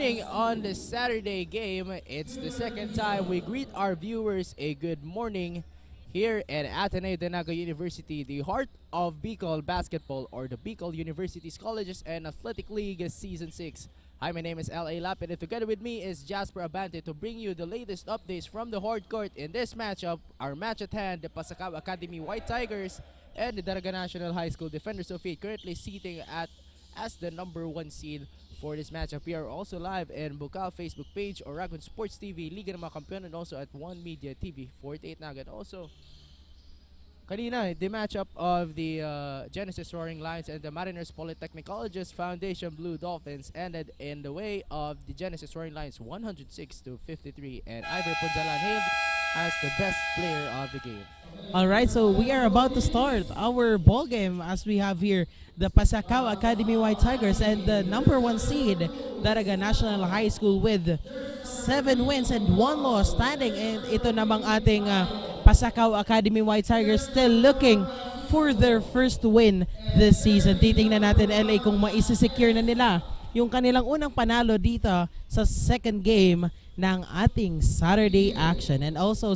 morning on the Saturday game. It's the second time we greet our viewers a good morning here at Ateneo de Naga University, the heart of Bucal basketball, or the Bucal University's Colleges and Athletic League Season 6. Hi, my name is L.A. Lapid, and together with me is Jasper Abante to bring you the latest updates from the hard court in this matchup. Our match at hand, the Pasacao Academy White Tigers and the Naga National High School Defenders of Fate, currently sitting as the #1 seed for this matchup. We are also live in Bucal Facebook page, Oragon Sports TV, Liga ng mga Kampiyon, and also at One Media TV, 48 Naga. And also, kanina, the matchup of the Genesis Roaring Lions and the Mariners Polytechnic Colleges Foundation Blue Dolphins ended in the way of the Genesis Roaring Lions 106-53, and Ivor Punzalan hailed as the best player of the game. Alright, so we are about to start our ball game as we have here the Pasacao Academy White Tigers and the #1 seed, Naga National High School, with 7 wins and 1 loss standing. And ito namang ating Pasacao Academy White Tigers still looking for their first win this season. Titingnan natin, LA, kung maisisecure na nila yung kanilang unang panalo dito sa second game ng ating Saturday action. And also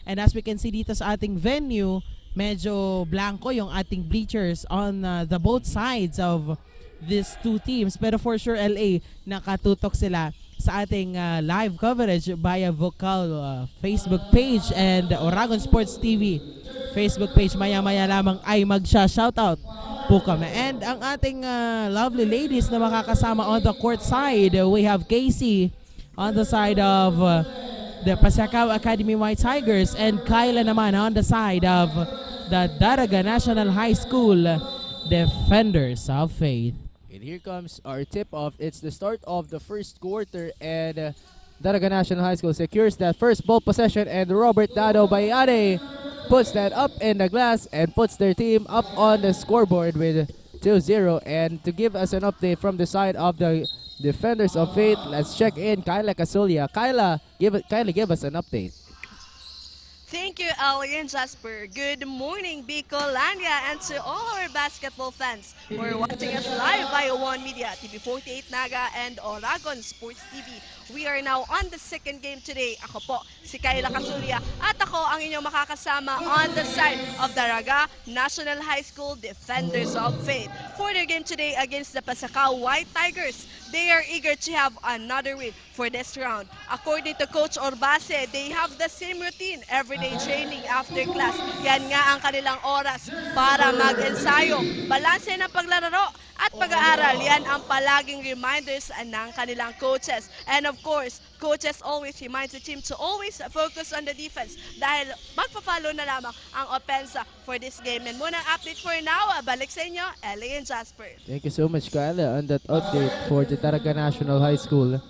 and as we can see dito sa ating venue, medyo blanco yung ating bleachers on the both sides of these two teams. Pero for sure, LA, nakatutok sila sa ating live coverage via Bucal Facebook page and Oragon Sports TV Facebook page. Maya-maya lamang ay magsha-shoutout po kami. And ang ating lovely ladies na makakasama on the court side, we have Casey on the side of the Pasacao Academy White Tigers, and Kyla naman on the side of the Naga National High School Defenders of Faith. And here comes our tip-off. It's the start of the first quarter, and Naga National High School secures that first ball possession, and Robert Dado Bayade puts that up in the glass and puts their team up on the scoreboard with 2-0. And to give us an update from the side of the Defenders of Faith, let's check in Kyla Casulia. Kyla, give us an update. Thank you, Ali and Jasper. Good morning, Bicolandia, and to all our basketball fans who are watching us live via One Media, TV 48 Naga, and Oragon Sports TV. We are now on the second game today. Ako po, si Kyla Casulia, at ako ang inyong makakasama on the side of the Naga National High School Defenders of Faith for their game today against the Pasacao White Tigers. They are eager to have another win for this round. According to Coach Orbase, they have the same routine, everyday training after class. Yan nga ang kanilang oras para mag-ensayo. Balanse ng paglalaro at pag-aaral, yan ang palaging reminders ng kanilang coaches. And of course, coaches always reminds the team to always focus on the defense dahil magpa-follow na lamang ang opensa for this game. And muna update for now, balik sa inyo, Ellie and Jasper. Thank you so much, Kyla, on that update for the Naga National High School.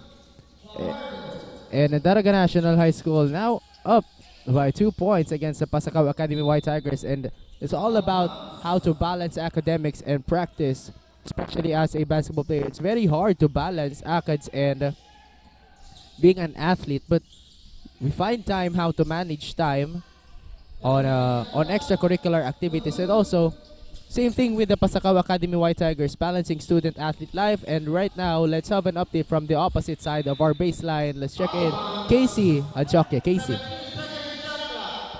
And the Naga National High School now up by 2 points against the Pasacao Academy White Tigers. And it's all about how to balance academics and practice, especially as a basketball player. It's very hard to balance acads and being an athlete, but we find time how to manage time on extracurricular activities. And also, same thing with the Pasacao Academy White Tigers, balancing student-athlete life. And right now, let's have an update from the opposite side of our baseline. Let's check in Casey Adjokye. Casey.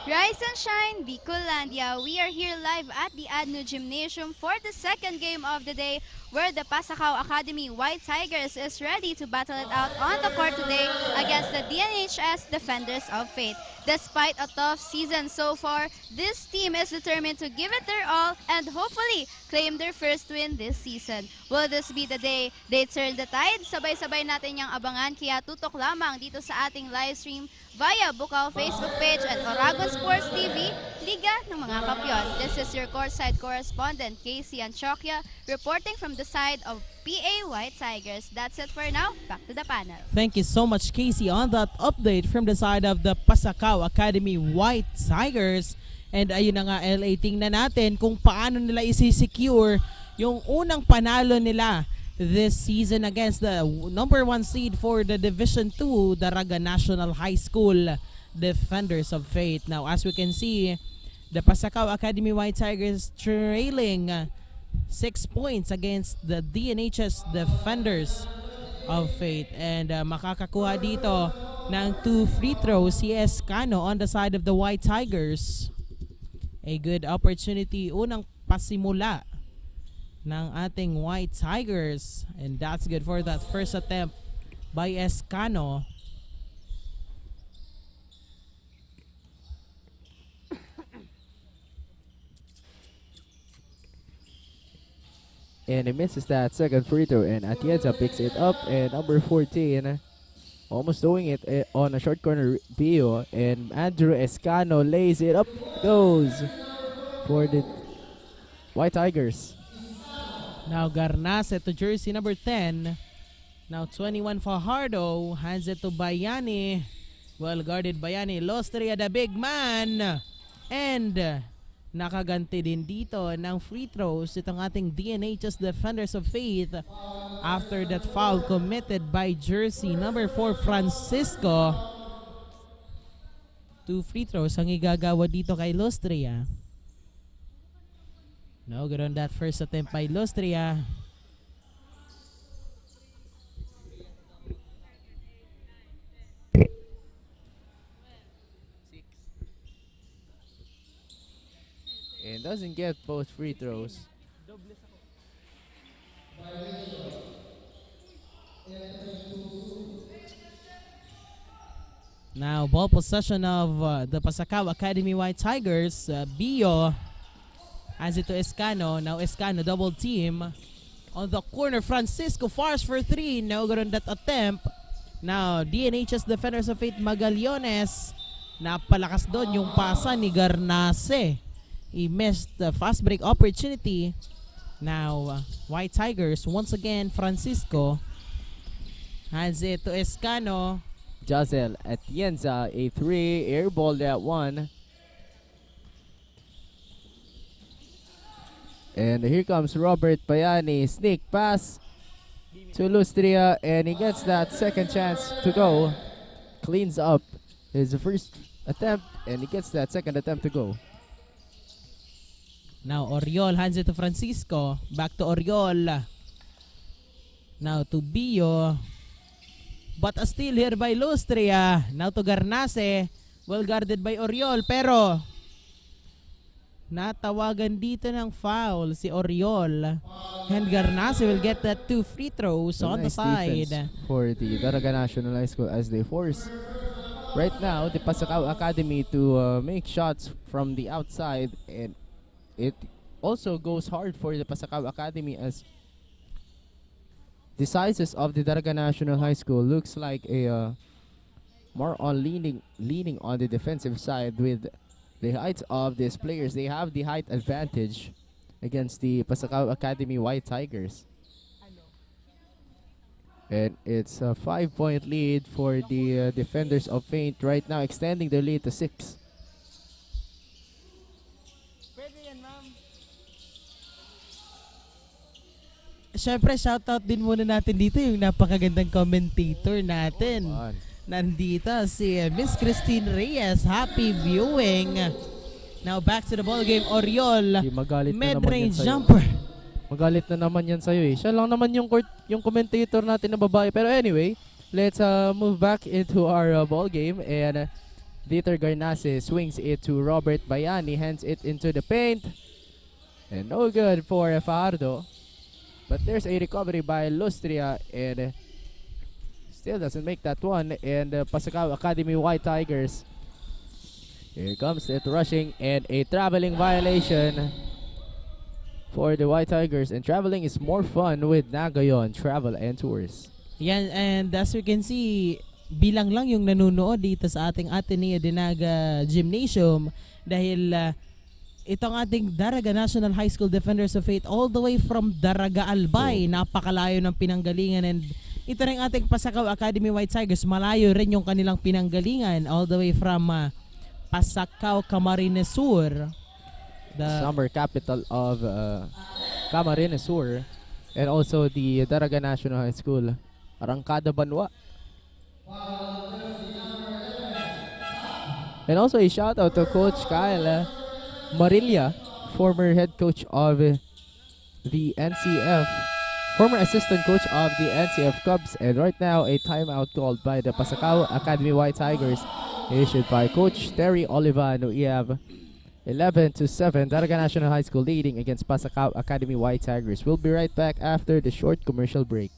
Rise and shine, Bicolandia. We are here live at the ADNU Gymnasium for the second game of the day, where the Pasacao Academy White Tigers is ready to battle it out on the court today against the Dnhs Defenders of Faith. Despite a tough season so far, this team is determined to give it their all and hopefully claim their first win this season. Will this be the day they turn the tide? Sabay-sabay natin yung abangan, kaya tutok lamang dito sa ating live stream via Bucal Facebook page and Oragon Sports TV, Liga ng mga Kampiyon. This is your courtside correspondent, Casey Antioquia, reporting from the side of PA White Tigers. That's it for now. Back to the panel. Thank you so much, Casey, on that update from the side of the Pasacao Academy White Tigers. And ayun na nga, LA, tingnan natin kung paano nila isi-secure yung unang panalo nila this season against the #1 seed for the Division 2, the Naga National High School Defenders of Faith. Now, as we can see, the Pasacao Academy White Tigers trailing 6 points against the Dnhs Defenders of Fate. And makakakuha dito ng 2 free throws si Escano on the side of the White Tigers. A good opportunity. Unang pasimula ng ating White Tigers. And that's good for that first attempt by Escano. And he misses that second free throw, and Atienza picks it up, and number 14 almost doing it on a short corner Bio, and Andrew Escano lays it up, goes for the White Tigers. Now Garnase to jersey number 10. Now 21 Fajardo hands it to Bayani. Well guarded Bayani. Lostria the big man. And nakaganti din dito ng free throws itong ating Dnhs Defenders of Faith after that foul committed by jersey number 4 Francisco. 2 free throws ang igagawa dito kay Lostria. No good on that first attempt by Lostria. And doesn't get both free throws. Now ball possession of the Pasacao Academy White Tigers. Bio hands it to Escano. Now Escano double team on the corner. Francisco fires for 3. No good on that attempt. Now Dnhs Defenders of Faith Magallones. Napalakas doon yung pasa ni Garnase. He missed the fast break opportunity. Now White Tigers once again. Francisco hands it to Escano. Jazel Atienza, a 3, airball that one. And here comes Robert Bayani, sneak pass to Lustria, and he gets that second chance to go. Cleans up his first attempt, and he gets that second attempt to go. Now Oriol hands it to Francisco. Back to Oriol. Now to Bio. But a steal here by Lustria. Now to Garnase. Well guarded by Oriol. Pero natawagan dito ng foul si Oriol. And Garnase will get that 2 free throws on the side. For the Naga National High School as they force right now the Pasacao Academy to make shots from the outside, and it also goes hard for the Pasacao Academy as the sizes of the Naga National High School looks like a more on leaning on the defensive side with the height of these players. They have the height advantage against the Pasacao Academy White Tigers. And it's a 5-point lead for the Defenders of Faith right now, extending their lead to 6. Siyempre, shoutout din muna natin dito yung napakagandang commentator natin. Nandito si Miss Christine Reyes. Happy viewing. Now back to the ball game. Oriol, mid-range jumper. Magalit na naman yan sa'yo eh. Siya lang naman yung commentator natin na babae. Pero anyway, let's move back into our ball game. And Dieter Garnase swings it to Robert Bayani. Hands it into the paint. And no good for Fajardo. But there's a recovery by Lustria, and still doesn't make that one. And Pasacao Academy White Tigers. Here comes it rushing, and a traveling violation for the White Tigers. And traveling is more fun with Nagayon Travel and Tours. Yan, and as we can see, bilang lang yung nanunood dito sa ating Ateneo de Naga Gymnasium dahil itong ating Daraga National High School Defenders of Faith all the way from Daraga Albay. Napakalayo ng pinanggalingan, and ito rin ating Pasacao Academy White Tigers. Malayo rin yung kanilang pinanggalingan all the way from Pasacao, Camarines Sur. The summer capital of Camarines Sur. And also the Daraga National High School, Arangkada Banwa. And also a shout out to Coach Kyle Marilla, former head coach of the NCF former assistant coach of the NCF Cubs, and right now a timeout called by the Pasacao Academy White Tigers, issued by Coach Terry Olivan. We have 11-7, Daraga National High School leading against Pasacao Academy White Tigers. We'll be right back after the short commercial break.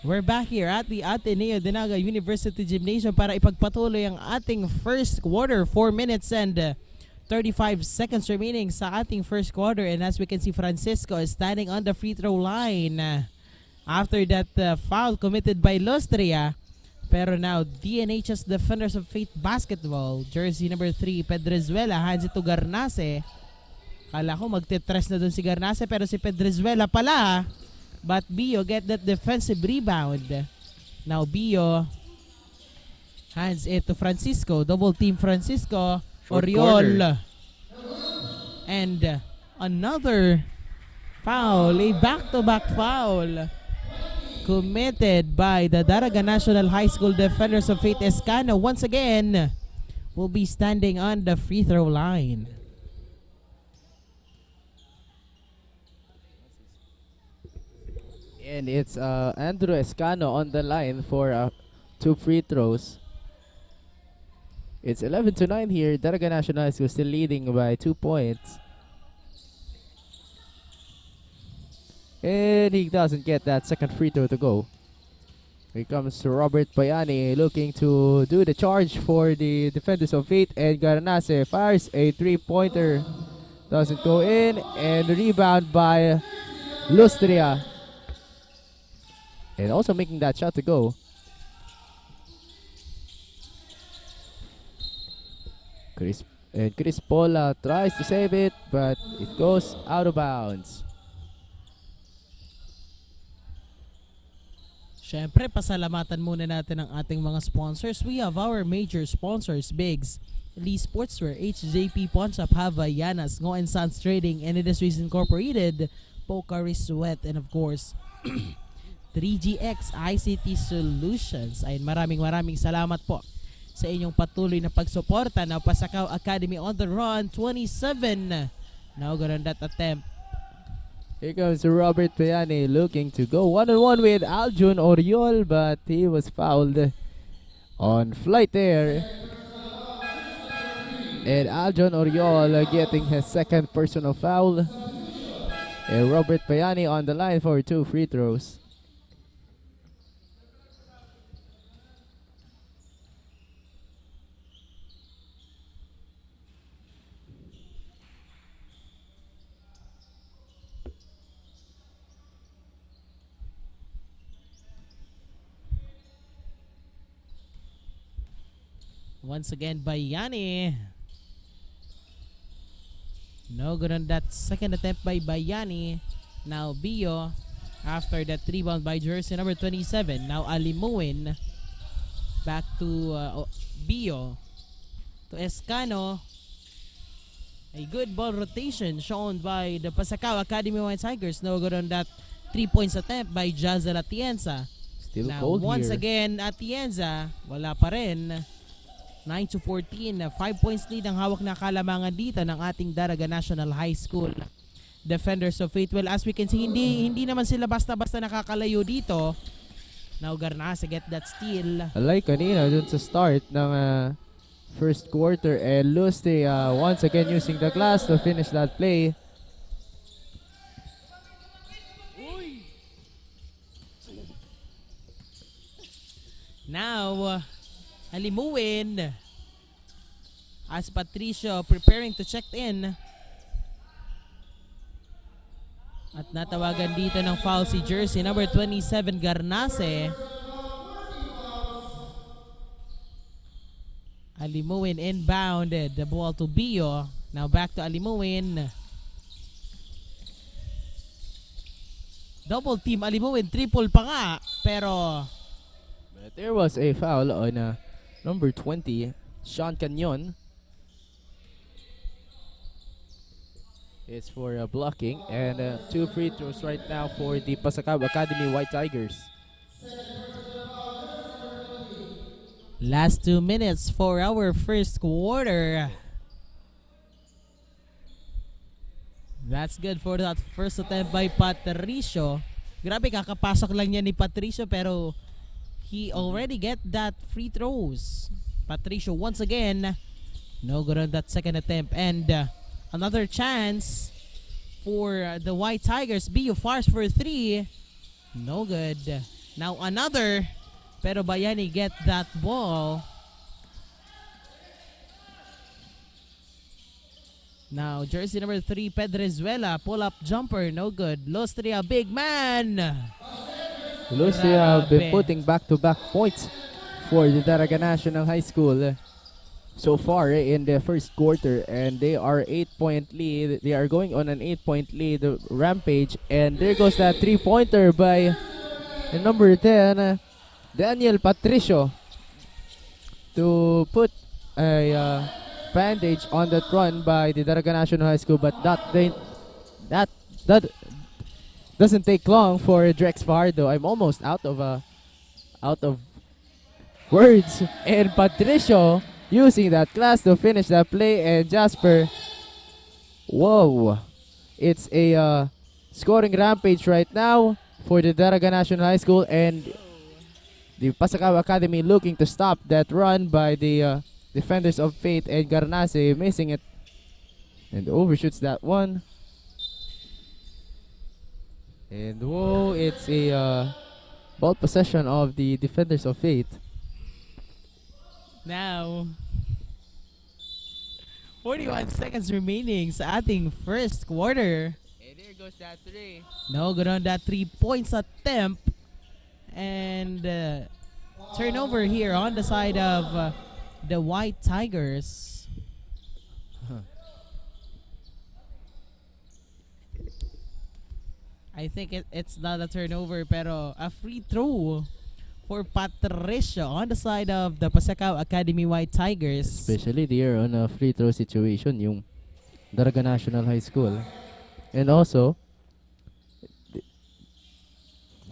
We're back here at the Ateneo de Naga University Gymnasium para ipagpatuloy ang ating first quarter. 4 minutes and 35 seconds remaining sa ating first quarter. And as we can see, Francisco is standing on the free throw line after that foul committed by Lustria. Pero now, Dnhs Defenders of Faith Basketball, jersey number 3, Pedrezuela, hands it to Garnase. Kala ko magtitres na dun si Garnase, pero si Pedrezuela pala. But Bio get that defensive rebound. Now Bio hands it to Francisco. Double team Francisco. Oriol. And another foul. A back-to-back foul committed by the Daraga National High School Defenders of Faith Escano. Once again, will be standing on the free throw line. And it's Andrew Escano on the line for 2 free throws. It's 11-9 here. Daraga National is still leading by 2 points. And he doesn't get that second free throw to go. Here comes Robert Bayani looking to do the charge for the Defenders of Faith. And Garnase fires a 3-pointer. Doesn't go in. And rebound by Lustria. And also making that shot to go. Chris Pola tries to save it, but it goes out of bounds. Syempre, pasalamatan muna natin ang ating mga sponsors. We have our major sponsors, Bigs, Lee Sportswear, HJP Pawnshop, Havaianas, Ngo & Sons Trading, and Industries Incorporated, Pocari Sweat, and of course, 3GX ICT Solutions. Ay maraming salamat po sa inyong patuloy na pagsuporta ng Pasacao Academy on the run. 27. Now good on that attempt. Here comes Robert Payani looking to go one-on-one with Aljun Oriol, but he was fouled on flight there. And Aljun Oriol getting his second personal foul. And Robert Payani on the line for 2 free throws. Once again by Bayani. No good on that second attempt by Bayani. Now Bio after that rebound by jersey number 27. Now Alimuin. Back to Bio. To Escano. A good ball rotation shown by the Pasacao Academy White Tigers. No good on that 3 points attempt by Jazel Atienza. Still now cold once here. again Atienza. Wala pa rin. 9-14, 5 points lead ang hawak na kalamangan dito ng ating Daraga National High School Defenders of Faith. Well, as we can see, hindi naman sila basta-basta nakakalayo dito. Now Garnase get that steal. Like kanina dun sa start ng first quarter, and Lustria once again using the glass to finish that play. Now Alimuin. as Patricio preparing to check in. At natawagan dito ng foul si jersey number 27 Garnase. Alimuin inbounded the ball to Bio. Now back to Alimuin. Double team Alimuin, triple pa nga, pero But there was a foul on number 20, Sean Canyon. It's for blocking, and 2 free throws right now for the Pasacao Academy White Tigers. last 2 minutes for our first quarter. That's good for that first attempt by Patricio. Grabe, kakapasok lang niya ni Patricio pero he already get that free throws. Patricio once again, no good on that second attempt. And another chance for the White Tigers. Bio fires for 3. No good. Now another, pero Bayani get that ball. Now, jersey number 3, Pedrezuela, pull-up jumper, no good. Lostria, big man. Lustria have been Grabe. putting back-to-back points for the Daraga National High School so far in the first quarter, and they are 8-point lead. They are going on an 8-point lead rampage, and there goes that 3-pointer by number 10, Daniel Patricio, to put a bandage on that run by the Daraga National High School, but that doesn't take long for Drex Fajardo. I'm almost out of words. And Patricio using that class to finish that play, and Jasper, whoa, it's a scoring rampage right now for the Daraga National High School, and the Pasacao Academy looking to stop that run by the Defenders of Fate, and Garnase missing it and overshoots that one. And whoa, it's a ball possession of the Defenders of Fate. Now, 41 seconds remaining sa ating first quarter. And there goes that 3. No good on that 3 points attempt. And turnover here on the side of the White Tigers. I think it's not a turnover, pero a free throw for Patricio on the side of the Pasacao Academy White Tigers. Especially there on a free throw situation, yung Daraga National High School. And also,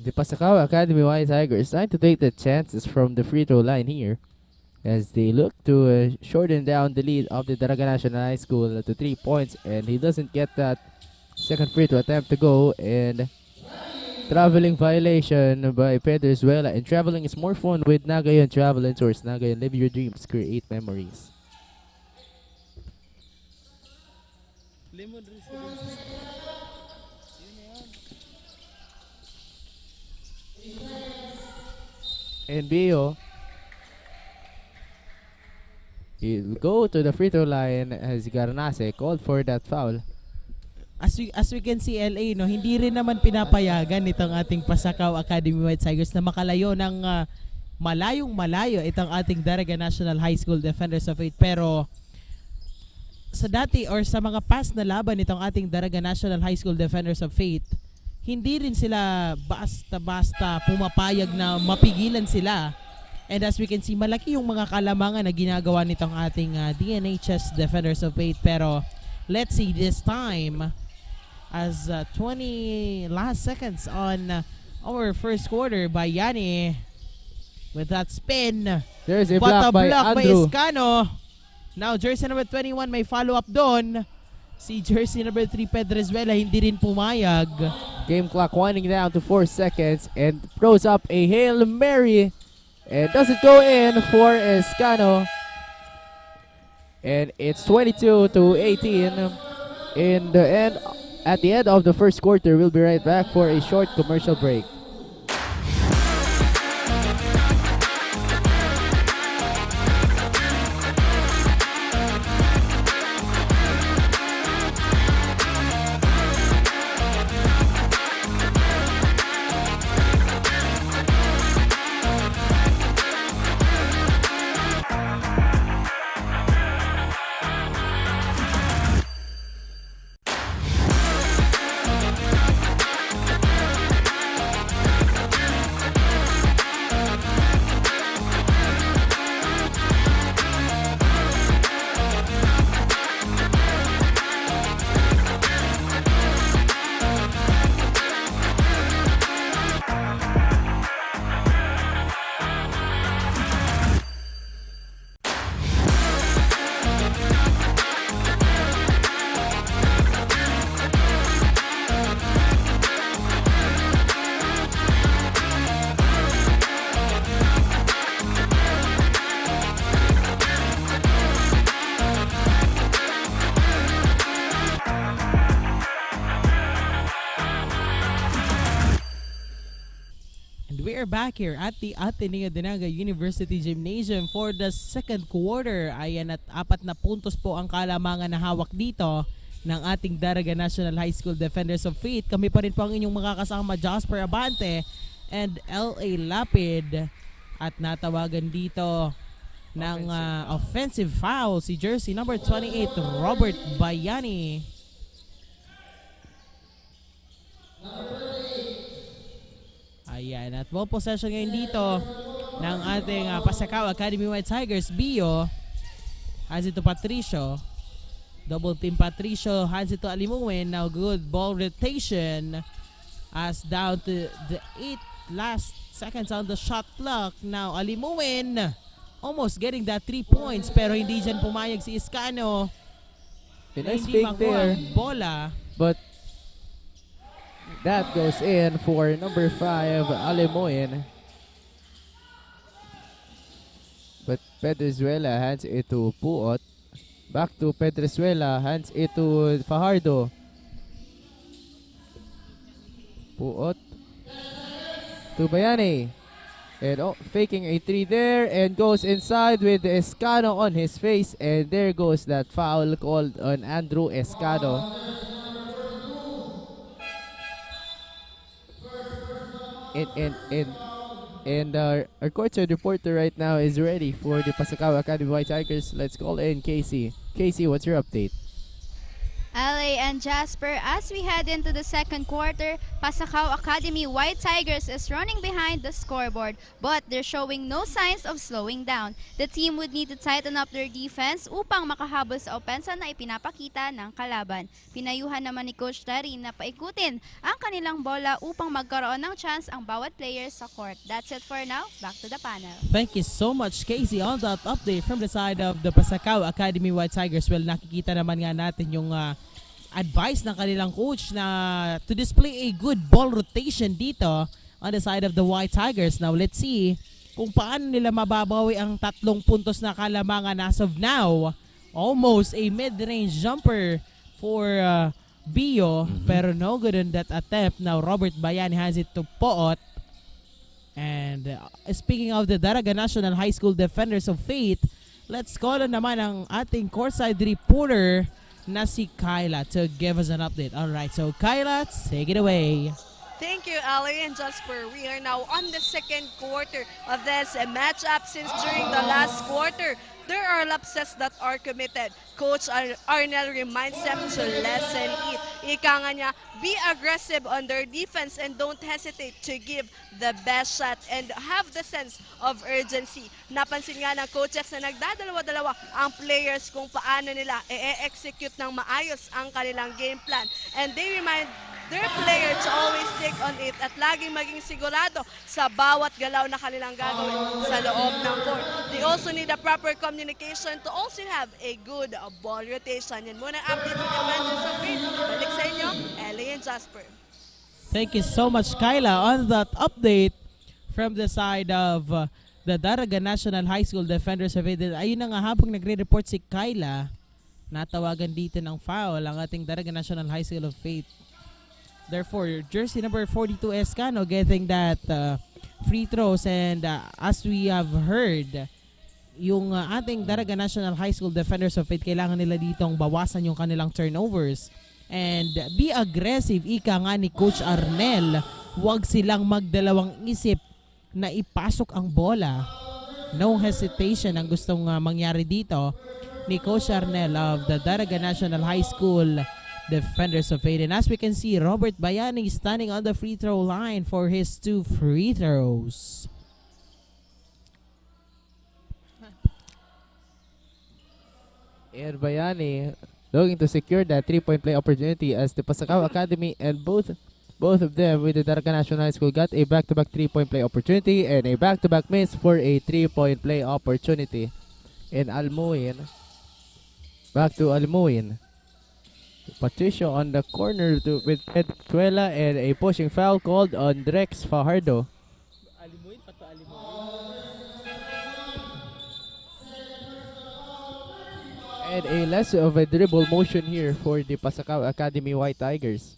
the Pasacao Academy White Tigers trying to take the chances from the free throw line here, as they look to shorten down the lead of the Daraga National High School to 3 points, and he doesn't get that second free throw attempt to go, and traveling violation by Pedrezuela. And traveling is more fun with Naga Travel and Tours. Naga, live your dreams, create memories. And Bio, he'll go to the free throw line as Garnase called for that foul. As we can see, LA, no, hindi rin naman pinapayagan itong ating Pasacao Academy White Tigers na makalayo ng malayong malayo itong ating Daraga National High School Defenders of Fate. Pero sa dati or sa mga past na laban itong ating Daraga National High School Defenders of Fate, hindi rin sila basta-basta pumapayag na mapigilan sila. And as we can see, malaki yung mga kalamangan na ginagawa nitong ating Dnhs Defenders of Fate. Pero let's see this time, as 20 last seconds on our first quarter by Yani with that spin. There's a block by Andrew. Escano. Now jersey number 21 may follow-up doon. Si jersey number 3 Pedrezuela hindi rin pumayag. Game clock winding down to 4 seconds, and throws up a Hail Mary, and doesn't go in for Escano. And it's 22-18 in the end. At the end of the first quarter, we'll be right back for a short commercial break. are back here at the Ateneo de Naga University Gymnasium for the second quarter. Ayan, at 4 na puntos po ang kalamangan na hawak dito ng ating Daraga National High School Defenders of Faith. Kami pa rin po ang inyong makakasama, Jasper Abante and L.A. Lapid. At natawagan dito ng offensive foul si jersey number 28, Robert Bayani. Ayan, at ball possession ngayon dito ng ating Pasacao Academy White Tigers. Bio has it to Patricio. Double team Patricio, hands it to Alimuin. Now good ball rotation as down to the 8 last seconds on the shot clock. Now Alimuin almost getting that 3 points pero hindi dyan pumayag si Iscano. Nice fake there. Bola. But that goes in for number 5, Alimoyen. But Pedrezuela hands it to Puot. Back to Pedrezuela, hands it to Fajardo. Puot to Bayani. And faking a 3 there and goes inside with Escano on his face. And there goes that foul called on Andrew Escano. And our courtside reporter right now is ready for the Pasacao Academy White Tigers. Let's call in Casey. Casey, what's your update? LA and Jasper, as we head into the second quarter, Pasacao Academy White Tigers is running behind the scoreboard, but they're showing no signs of slowing down. The team would need to tighten up their defense upang makahabol sa opensa na ipinapakita ng kalaban. Pinayuhan naman ni Coach Terry na paikutin ang kanilang bola upang magkaroon ng chance ang bawat player sa court. That's it for now. Back to the panel. Thank you so much, Casey, on that update from the side of the Pasacao Academy White Tigers. Well, nakikita naman nga natin yung advice ng kanilang coach na to display a good ball rotation dito on the side of the White Tigers. Now, let's see kung paano nila mababawi ang 3 puntos na kalamangan as of now. Almost a mid-range jumper for Bio, pero no good on that attempt. Now, Robert Bayani has it to Poot. And speaking of the Daraga National High School Defenders of Faith, let's call on naman ang ating courtside reporter na si Kyla to give us an update. Alright, so Kyla, take it away. Thank you, Ali and Jasper. We are now on the second quarter of this matchup. Since during the last quarter, there are lapses that are committed. Coach Arnel reminds them to lessen it. Ika nga niya, be aggressive on their defense and don't hesitate to give the best shot and have the sense of urgency. Napansin nga ng coaches na nagdadalawa-dalawa ang players kung paano nila i-execute ng maayos ang kanilang game plan. And they remind their player to always stick on it at laging maging sigurado sa bawat galaw na kanilang gagawin sa loob ng court. They also need a proper communication to also have a good ball rotation. Yan muna ang update sa Defenders of Faith. Balik sa inyo, Ellie and Jasper. Thank you so much, Kyla, on that update from the side of the Daraga National High School Defenders of Faith. Ayun na nga, habang nagre-report si Kyla, natawagan dito ng foul ang ating Daraga National High School of Faith. Therefore, jersey number 42 Escano getting that free throws, and as we have heard, yung ating Daraga National High School Defenders of Faith, kailangan nila ditong bawasan yung kanilang turnovers and be aggressive. Ika nga ni Coach Arnel, huwag silang magdalawang isip na ipasok ang bola. No hesitation ang gustong mangyari dito ni Coach Arnel of the Daraga National High School Defenders of Faith. And as we can see, Robert Bayani standing on the free throw line for his 2 free throws. And Bayani looking to secure that 3-point play opportunity as the Pasacao Academy and both of them with the Daraga National High School got a back-to-back 3-point play opportunity and a back-to-back miss for a 3-point play opportunity. And Almuin, back to Almuin. Patricio on the corner with Pedruela and a pushing foul called on Drex Fajardo. And a less of a dribble motion here for the Pasacao Academy White Tigers.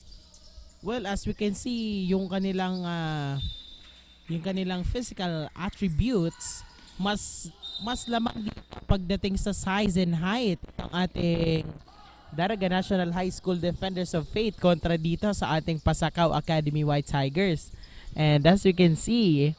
Well, as we can see, yung kanilang yung kanilang physical attributes, mas lamang pagdating sa size and height ng ating Daraga National High School Defenders of Faith kontra dito sa ating Pasacao Academy White Tigers. And as you can see,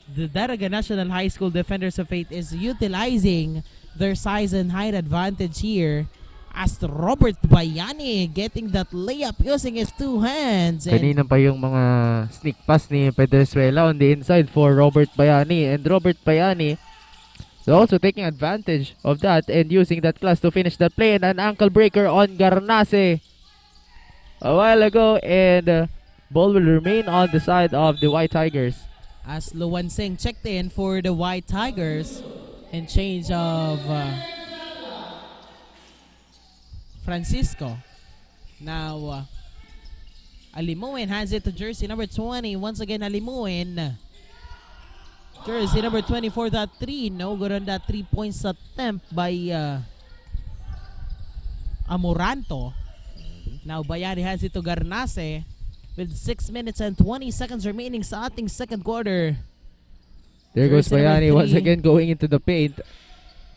the Daraga National High School Defenders of Faith is utilizing their size and height advantage here as Robert Bayani getting that layup using his two hands. And Kanina pa yung mga sneak pass ni Pedrezuela on the inside for Robert Bayani. And Robert Bayani is also taking advantage of that and using that class to finish that play. And an ankle breaker on Garnase a while ago. And ball will remain on the side of the White Tigers. as Luwan Singh checked in for the White Tigers in change of Francisco. Now, Alimuin hands it to jersey number 20. Once again, Alimuin. Jersey number 24, that 3. No good on that 3 points attempt by Amoranto. Now, Bayani hands it to Garnase with 6 minutes and 20 seconds remaining sa ating second quarter. There goes Jersey number Bayani once 3. again going into the paint.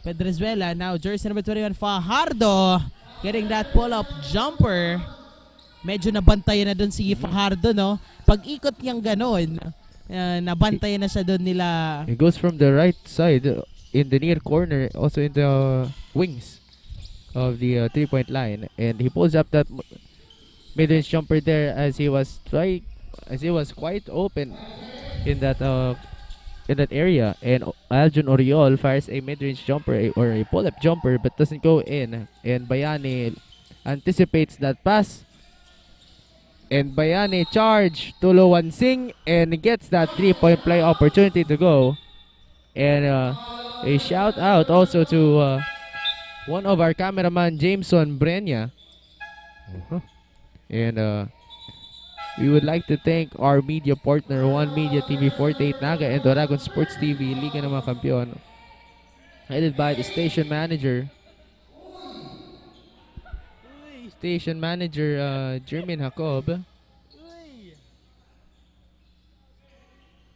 Pedrezuela, now jersey number 21, Fajardo, getting that pull-up jumper. Medyo nabantayan na dun si Fajardo, no? Pag ikot niyang ganon, nabantayan na siya dun nila. He goes from the right side in the near corner, also in the wings of the three-point line, and he pulls up that mid-range jumper there as he was quite open in that area, and Aljun Oriol fires a mid-range jumper or a pull-up jumper but doesn't go in, and Bayani anticipates that pass. And Bayani charge to Luwan Singh and gets that 3-point play opportunity to go. And a shout out also to one of our cameraman, Jameson Brenya. And we would like to thank our media partner, One Media TV 48 Naga and Oragon Sports TV, Liga ng mga Kampiyon, headed by the station manager. Jermin Jacob,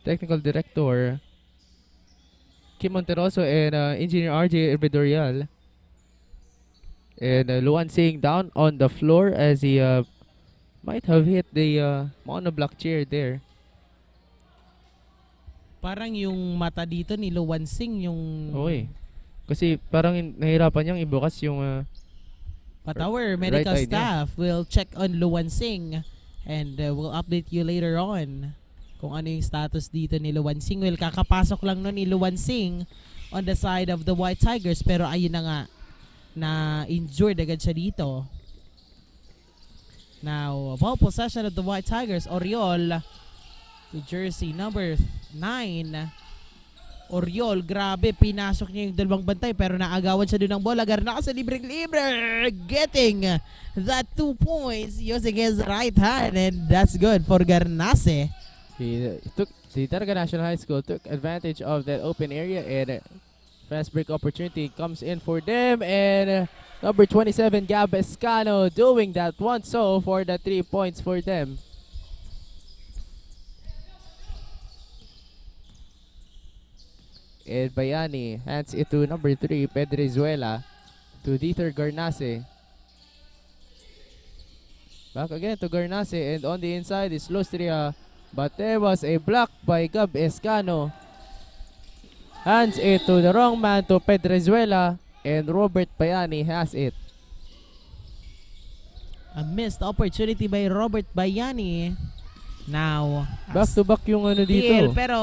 technical director Kim Monteroso, and engineer RJ Herbedorial. And Luwan Singh down on the floor as he might have hit the monoblock chair there. Parang yung mata dito ni Luwan Singh yung... Okay. Kasi parang nahirapan niyang ibukas yung... But our medical right staff will check on Luwan Singh and we'll update you later on kung ano yung status dito ni Luwan Singh. Well, kakapasok lang nun ni Luwan Singh on the side of the White Tigers, pero ayun na nga, na injured agad siya dito. Now, ball possession of the White Tigers. Oriol to jersey number 9. Oriol, grabe, pinasok niya yung dalawang bantay pero naagawan siya doon ng bola. Garnase libre-libre, getting that 2 points using his right hand, and that's good for Garnase. The Daraga National High School took advantage of that open area, and fast break opportunity comes in for them, and number 27 Gab Escano doing that one, so for the 3 points for them. And Bayani hands it to number 3 Pedrezuela to Dieter Garnase. Back again to Garnase, and on the inside is Lustria, but there was a block by Gab Escano. Hands it to the wrong man, to Pedrezuela, and Robert Bayani has it. A missed opportunity by Robert Bayani. Now, Back to back yung ano steal, dito. pero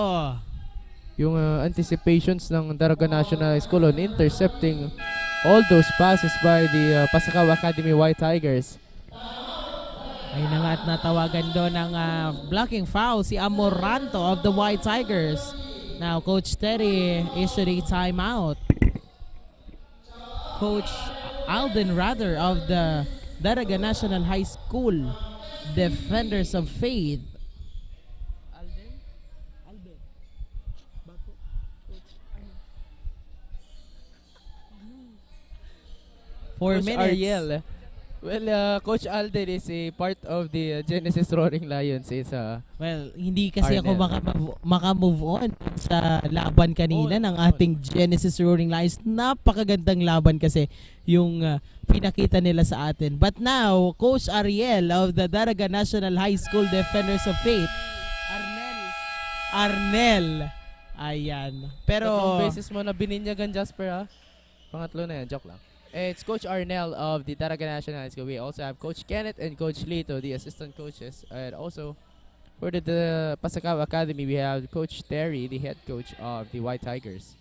Yung anticipations ng Daraga National High School on intercepting all those passes by the Pasacao Academy White Tigers. ay na nga at natawagan doon ng blocking foul si Amoranto of the White Tigers. Now, Coach Terry issued a timeout. Coach Alden rather of the Daraga National High School Defenders of Faith. 4 Coach minutes. Ariel Well, Coach Alden is a part of the Genesis Roaring Lions. It's Well, hindi kasi ako Arnel. maka-move on sa laban kanina ng ating Genesis Roaring Lions. Napakagandang laban kasi yung pinakita nila sa atin. But now, Coach Ariel of the Daraga National High School Defenders of Faith. Arnel. Ayan. Pero Tatlong beses mo na bininyagan, Jasper, ha? Pangatlo na yan. Joke lang. It's Coach Arnel of the Daraga National High School. We also have Coach Kenneth and Coach Lito, the assistant coaches. And also, for the Pasacao Academy, we have Coach Terry, the head coach of the White Tigers.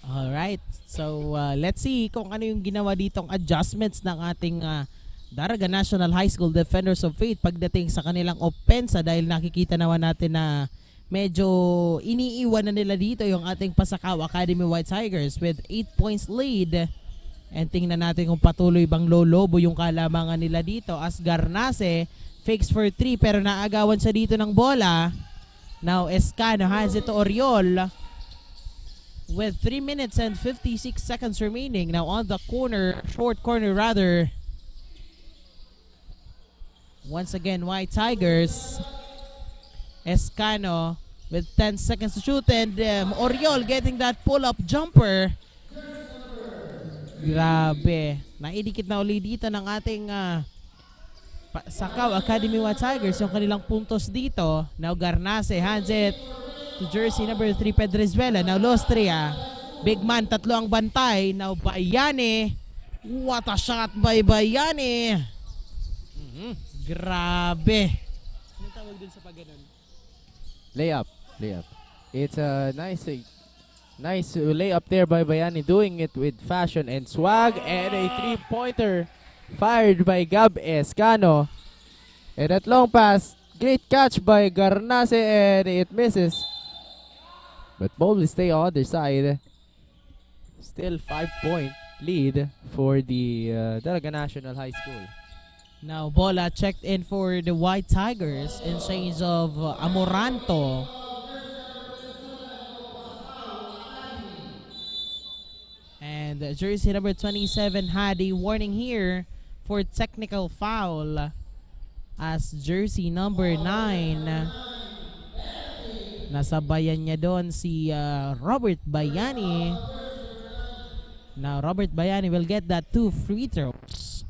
alright. So, let's see kung ano yung ginawa ditong adjustments ng ating Daraga National High School Defenders of Faith pagdating sa kanilang opensa dahil nakikita naman natin na medyo iniiwan na nila dito yung ating Pasacao Academy White Tigers with 8 points lead. And tingnan natin kung patuloy bang lolobo yung kalamangan nila dito as Garnase fakes for 3 pero naagawan siya dito ng bola. Now Escano hands it to Oriol with 3 minutes and 56 seconds remaining. Now on the corner, short corner rather. Once again, White Tigers. Escano with 10 seconds to shoot and Oriol getting that pull-up jumper. Grabe. Naidikit na uli dito ng ating Pasacao Academy White Tigers yung kanilang puntos dito. Now Garnase hands it to jersey number 3 Pedrezuela. Now Lostria. Big man, tatlo ang bantay. Now Bayani. What a shot by Bayani. Grabe. Anong tawag dun sa pagganon? Layup. It's a nice layup there by Bayani, doing it with fashion and swag, and a three-pointer fired by Gab Escano. And that long pass, great catch by Garnase, and it misses. But ball will stay on the other side. Still 5-point lead for the Daraga National High School. Now bola checked in for the White Tigers in change of Amoranto. And jersey number 27 had a warning here for technical foul as jersey number 9 nasabayan niya doon si Robert Bayani. Now Robert Bayani will get that 2 free throws.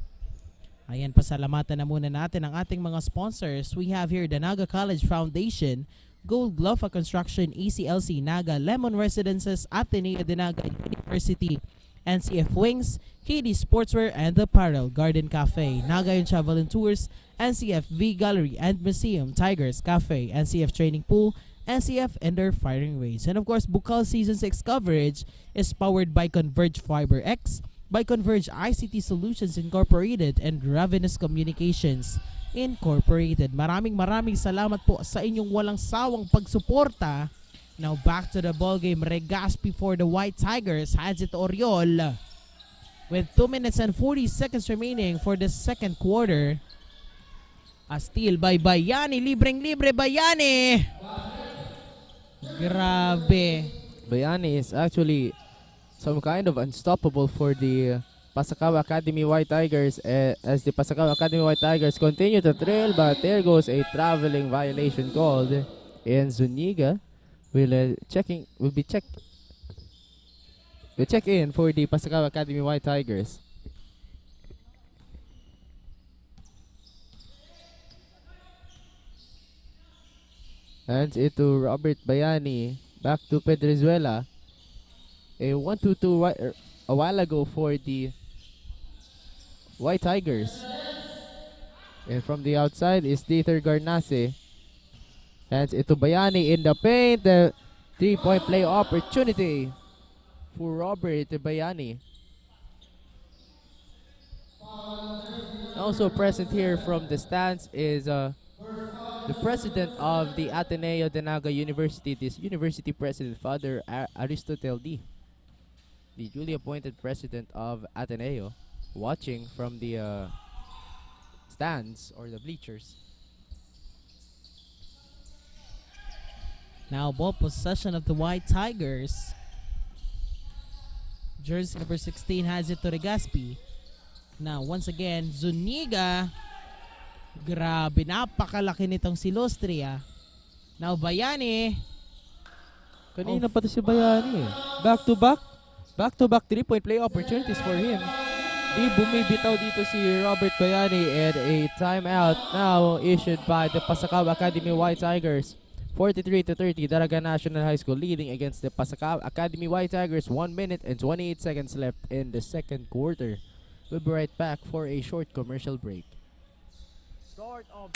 Ayan, pasalamatan na muna natin ang ating mga sponsors. We have here the Naga College Foundation, Gold Gloffa Construction, ACLC, Naga, Lemon Residences, Ateneo de Naga, University, NCF Wings, KD Sportswear and Apparel, Garden Café, Naga and Travel and Tours, NCF V Gallery and Museum, Tigers Café, NCF Training Pool, NCF Indoor Firing Range. And of course, Bucal Season 6 coverage is powered by Converge FiberX, by Converge ICT Solutions Incorporated and Ravenous Communications Incorporated. Maraming salamat po sa inyong walang sawang pagsuporta. Now back to the ball game. Regaspi for the White Tigers. Hands it to Oriol with 2 minutes and 40 seconds remaining for the second quarter. A steal by Bayani. Libreng-libre Bayani. Grabe. Bayani is actually some kind of unstoppable for the Pasacao Academy White Tigers as the Pasacao Academy White Tigers continue to trail, but there goes a traveling violation called, and Zuniga will check in for the Pasacao Academy White Tigers. Hands it to Robert Bayani, back to Pedrezuela. A 1-2-2 a while ago for the White Tigers. And from the outside is Dieter Garnase. Hands it to Bayani in the paint. The 3-point play opportunity for Robert Bayani. Also present here from the stands is the president of the Ateneo de Naga University, this university president, Father Aristotle D., the duly appointed president of Ateneo, watching from the stands or the bleachers. Now ball possession of the White Tigers. Jersey number 16 has it to Regaspi. Now, once again, Zuniga. Grabe, napakalaki nitong si Lustria. Now, Bayani. Kanina pati si Bayani eh. Back-to-back 3-point play opportunities for him. Di bumibitaw dito si Robert Bayani, and a timeout now issued by the Pasacao Academy White Tigers. 43-30, Daraga National High School leading against the Pasacao Academy White Tigers. 1 minute and 28 seconds left in the second quarter. We'll be right back for a short commercial break. Start of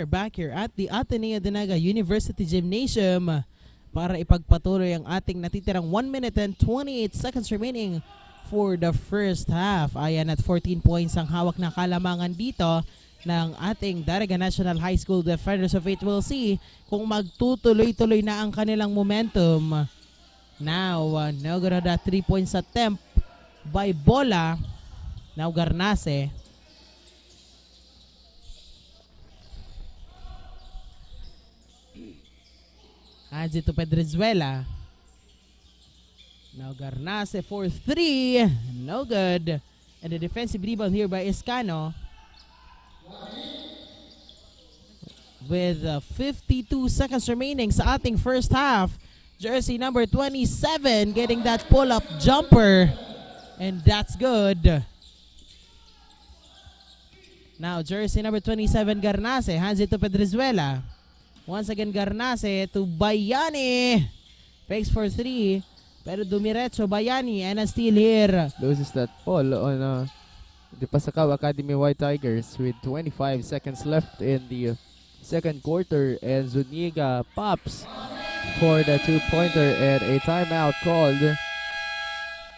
back here at the Ateneo de Naga University Gymnasium para ipagpatuloy ang ating natitirang 1 minute and 28 seconds remaining for the first half. Ayan, at 14 points ang hawak na kalamangan dito ng ating Daraga National High School Defenders of Fate. We'll see kung magtutuloy-tuloy na ang kanilang momentum. Now, Naga na 3 points attempt by Bola. Now, Garnase. Hands it to Pedrezuela. Now Garnase for 3. No good. And the defensive rebound here by Escano. With 52 seconds remaining sa ating first half. Jersey number 27 getting that pull-up jumper. And that's good. Now jersey number 27 Garnase. Hands it to Pedrezuela. Once again, Garnase to Bayani. Fakes for 3. Pero dumiretso Bayani, and a steal here. loses that ball on the Pasacao Academy White Tigers with 25 seconds left in the second quarter. And Zuniga pops for the 2-pointer, and a timeout called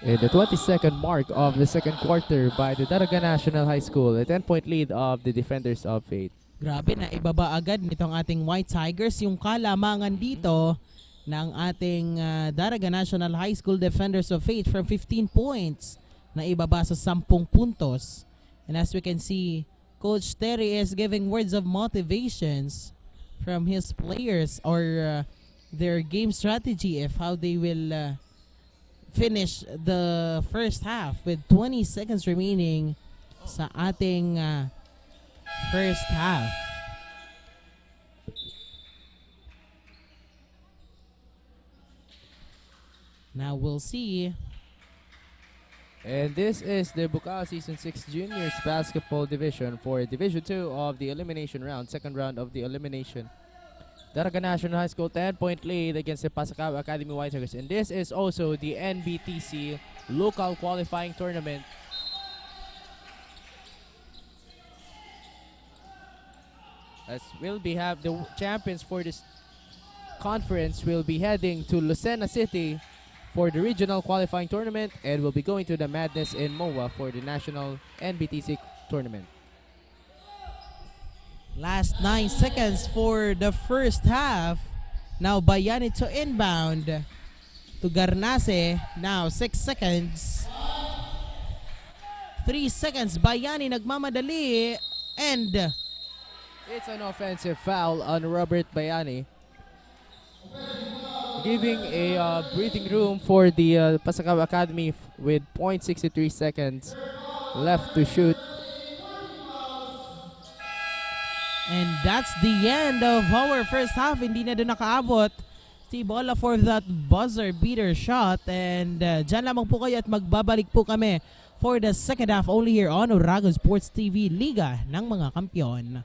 in the 22nd mark of the second quarter by the Daraga National High School. A 10-point lead of the Defenders of Fate. Grabe na ibaba agad nitong ating White Tigers yung kalamangan dito ng ating Daraga National High School Defenders of Fate from 15 points na ibaba sa 10 puntos. And as we can see, Coach Terry is giving words of motivations from his players or their game strategy of how they will finish the first half with 20 seconds remaining sa ating first half. Now we'll see. And this is the Bucal Season 6 Juniors Basketball Division for Division 2 of the elimination round, second round of the elimination. Daraga National High School 10-point lead against the Pasacao Academy White Tigers. And this is also the NBTC local qualifying tournament. As will be have the champions for this conference will be heading to Lucena City for the regional qualifying tournament, and will be going to the Madness in MOA for the national NBTC tournament. Last 9 seconds for the first half. Now Bayani to inbound to Garnase. Now 6 seconds. 3 seconds. Bayani nagmamadali, and It's an offensive foul on Robert Bayani, giving a breathing room for the Pasacao Academy with 0.63 seconds left to shoot. And that's the end of our first half. Hindi na doon nakaabot Tibola for that buzzer beater shot. And dyan lamang po kayo at magbabalik po kami for the second half only here on Oragon Sports TV, Liga ng mga Kampiyon.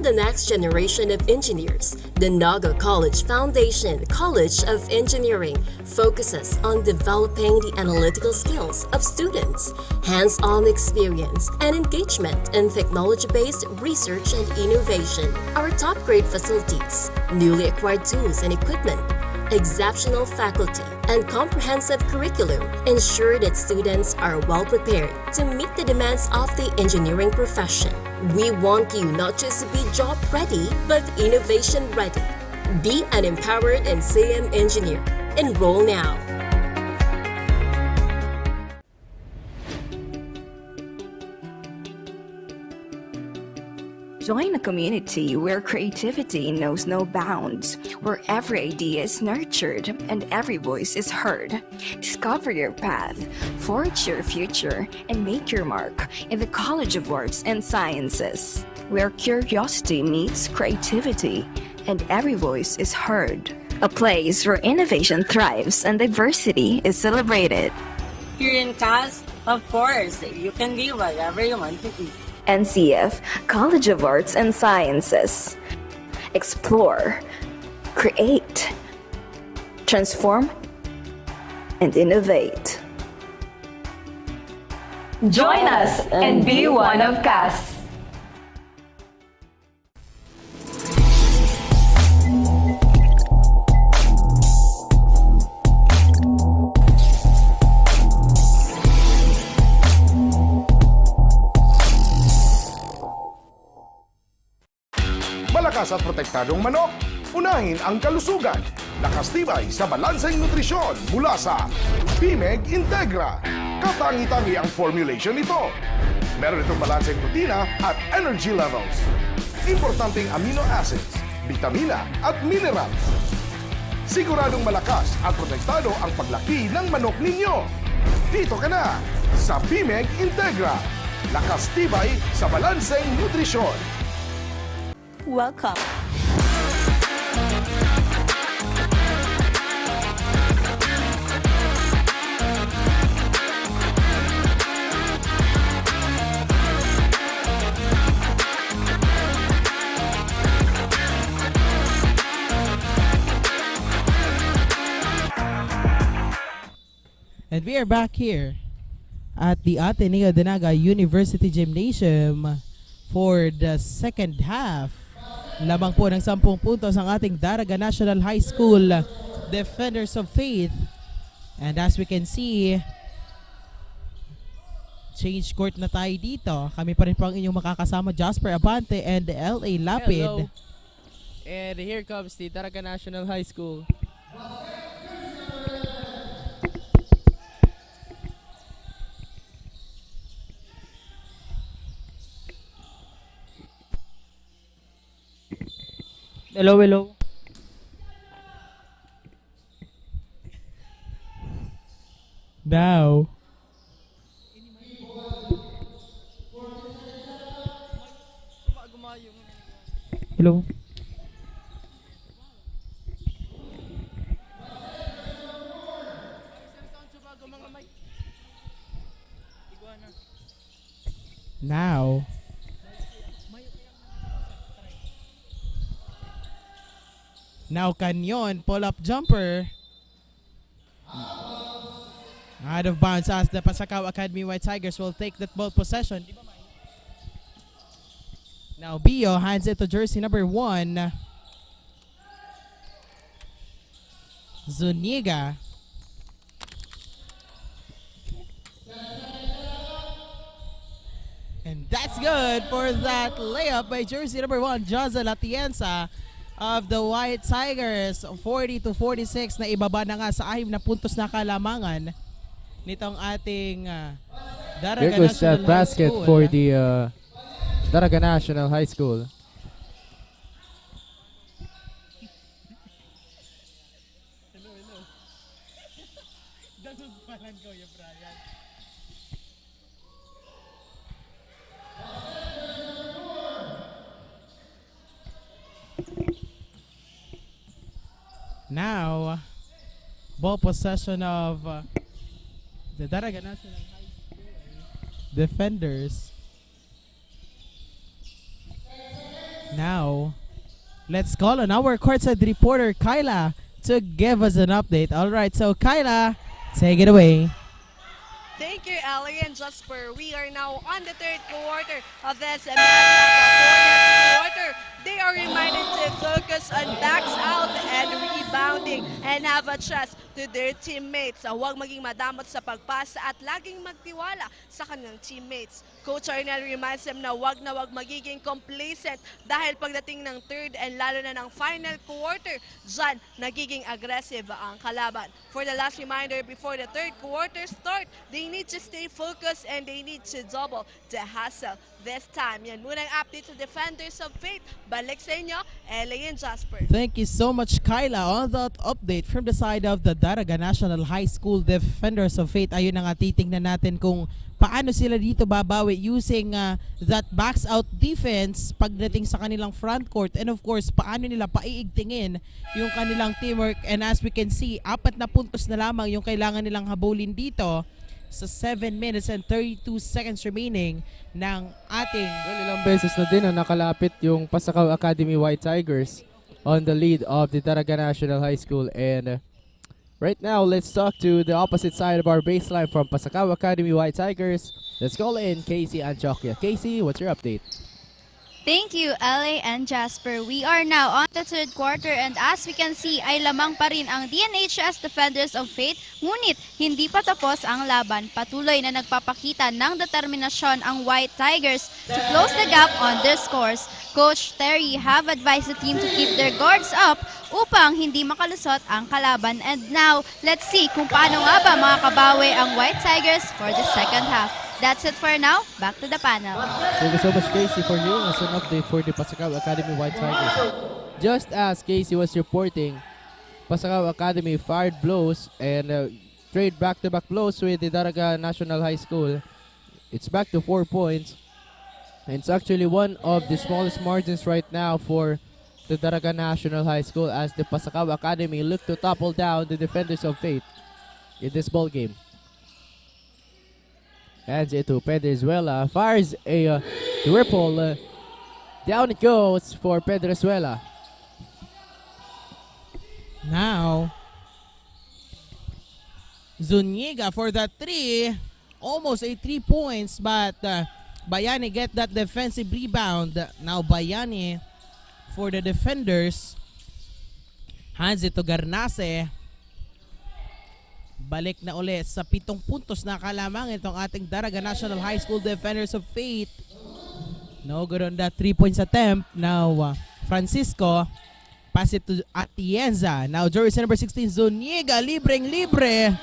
The next generation of engineers, the Naga College Foundation College of Engineering focuses on developing the analytical skills of students, hands-on experience, and engagement in technology-based research and innovation. Our top-grade facilities, newly acquired tools and equipment, exceptional faculty, and comprehensive curriculum ensure that students are well prepared to meet the demands of the engineering profession. We want you not just to be job ready, but innovation ready. Be an empowered and NCM engineer. Enroll now. Join a community where creativity knows no bounds, where every idea is nurtured and every voice is heard. Discover your path, forge your future, and make your mark in the College of Arts and Sciences, where curiosity meets creativity and every voice is heard. A place where innovation thrives and diversity is celebrated. Here in CAS, of course, you can be whatever you want to be. NCF College of Arts and Sciences. Explore, create, transform, and innovate. Join us and be one of CAS. Malakas at protektadong manok, unahin ang kalusugan. Nakastibay sa balanseng nutrisyon mula sa BMEG Integra. Katangi-tangi ang formulation nito. Meron itong balanseng protina at energy levels. Importanteng amino acids, bitamina at minerals. Siguradong malakas at protektado ang paglaki ng manok ninyo. Dito ka na! sa BMEG Integra. Lakas tibay sa balanseng nutrisyon. Welcome. And we are back here at the Ateneo de Naga University Gymnasium for the second half. Lamang po ng 10 puntos ang ating Daraga National High School Defenders of Faith. And as we can see, change court na tayo dito. Kami pa rin po ang inyong makakasama, Jasper Abante and LA Lapid. Hello. And here comes the Daraga National High School. Hello, hello. Now, Hello. now, now Canyon, pull-up jumper. Out of bounds as the Pasacao Academy White Tigers will take that ball possession. Now Bio hands it to jersey number 1. Zuniga. And that's good for that layup by jersey number 1, Josel Atienza of the White Tigers. 40-46 na ibaba na nga sa 6 na puntos na kalamangan nitong ating Daraga There goes National that basket High School. for the Daraga National High School. Now, ball possession of the Daraga National High School defenders. Now, let's call on our courtside reporter Kyla to give us an update. All right, so Kyla, take it away. Thank you, Ali and Jasper. We are now on the third quarter of this match. For this quarter, they are reminded to focus on backs out and rebounding and have a trust to their teammates. Huwag maging madamot sa pagpasa at laging magtiwala sa kanilang teammates. Coach Arnel reminds them na wag magiging complacent dahil pagdating ng third and lalo na ng final quarter, dyan nagiging aggressive ang kalaban. For the last reminder before the third quarter start, they need to stay focused and they need to double the hustle this time. Yan muna ang update sa Defenders of Faith. Balik sa inyo, LA and Jasper. Thank you so much, Kyla, on that update from the side of the Daraga National High School Defenders of Faith. Ayun na nga, titingnan natin kung paano sila dito babawi using that backs out defense pagdating sa kanilang front court, and of course, paano nila paiigtingin yung kanilang teamwork. And as we can see, 4 na puntos na lamang yung kailangan nilang habulin dito sa 7 minutes and 32 seconds remaining ng ating... Well, ilang beses na din nakalapit yung Pasacao Academy White Tigers on the lead of the Daraga National High School. And right now, let's talk to the opposite side of our baseline from Pasacao Academy White Tigers. Let's call in Casey Antioquia. Casey, what's your update? Thank you, LA and Jasper. We are now on the third quarter and as we can see ay lamang pa rin ang Dnhs Defenders of Faith, ngunit hindi pa tapos ang laban. Patuloy na nagpapakita ng determinasyon ang White Tigers to close the gap on their scores. Coach Terry have advised the team to keep their guards up upang hindi makalusot ang kalaban. And now, let's see kung paano nga ba makakabawi ang White Tigers for the second half. That's it for now. Back to the panel. Thank you so much, Casey, for giving us an update for the Pasacao Academy White Tigers. Just as Casey was reporting, Pasacao Academy fired blows and trade back-to-back blows with the Daraga National High School. It's back to 4 points. And it's actually one of the smallest margins right now for the Daraga National High School as the Pasacao Academy look to topple down the defenders of fate in this ball game. Hands it to Pedrezuela. Fires a ripple. Down it goes for Pedrezuela. Now, Zuniga for the 3. Almost a 3 points, but Bayani get that defensive rebound. Now Bayani for the defenders. Hands it to Garnase. Balik na ulit sa 7 puntos na kalamang itong ating Daraga National High School Defenders of Fate. No good on that 3 points attempt. Now Francisco. Pass it to Atienza. Now jersey number 16 Zuniga. Libreng-libre.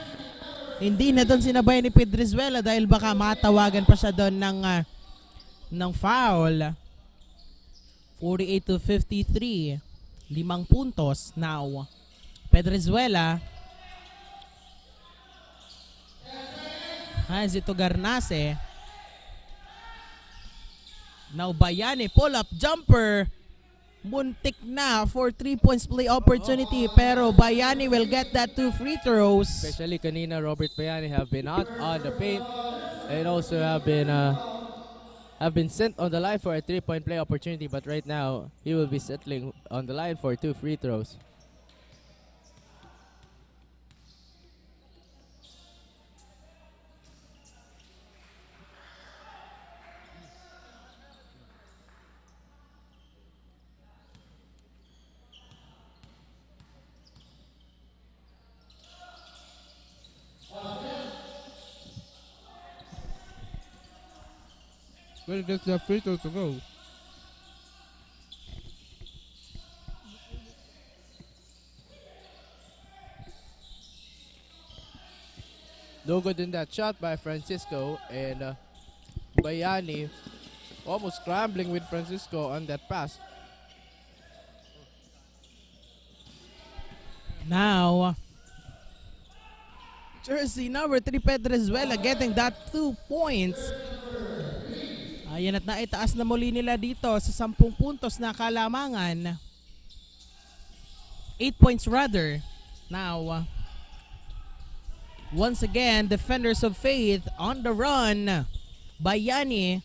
Hindi na doon sinabay ni Pedrezuela dahil baka matawagan pa siya doon ng foul. 48-53. 5 puntos. Now, Pedrezuela. Hands it to Garnase. Now, Bayani. Pull-up jumper. Muntik na for 3 points play opportunity, pero Bayani will get that 2 free throws. Especially kanina, Robert Bayani have been out on the paint and also have been sent on the line for a 3-point play opportunity, but right now he will be settling on the line for 2 free throws. Well, that's the free throw to go. No good in that shot by Francisco, and Bayani almost scrambling with Francisco on that pass. Now, jersey number 3 Pedrezuela getting that 2 points. Ayan at naitaas na muli nila dito sa 10 puntos na kalamangan. 8 points rather. Now, once again, defenders of faith on the run. Bayani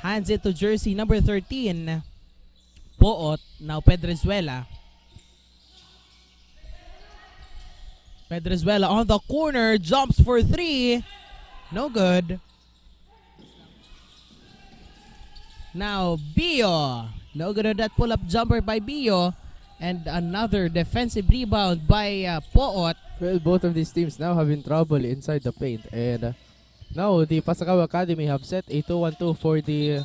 hands it to jersey number 13. Poot. Now Pedrezuela. Pedrezuela on the corner. Jumps for 3. No good. Now, Bio. No good on that pull-up jumper by Bio. And another defensive rebound by Poot. Well, both of these teams now have in trouble inside the paint. And now the Pasacao Academy have set a 2-1-2 for the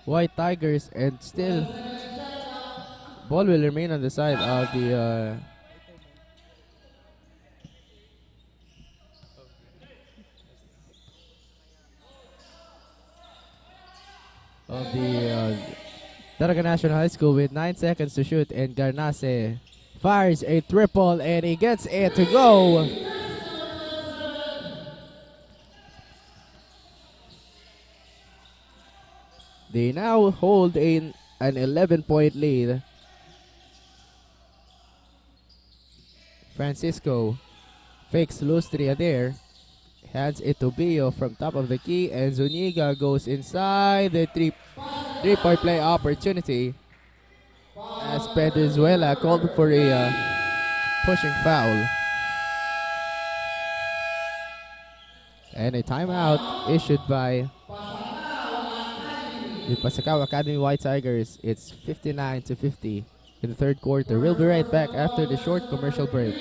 White Tigers. And still, ball will remain on the side of the... Daraga National High School with 9 seconds to shoot, and Garnase fires a triple and he gets it to go. They now hold an 11-point lead. Francisco fakes Lustria there. Hands it to Bio from top of the key, and Zuniga goes inside the three-point play opportunity as Pedrezuela called for a pushing foul. And a timeout issued by the Pasacao Academy White Tigers. It's 59-50 in the third quarter. We'll be right back after the short commercial break.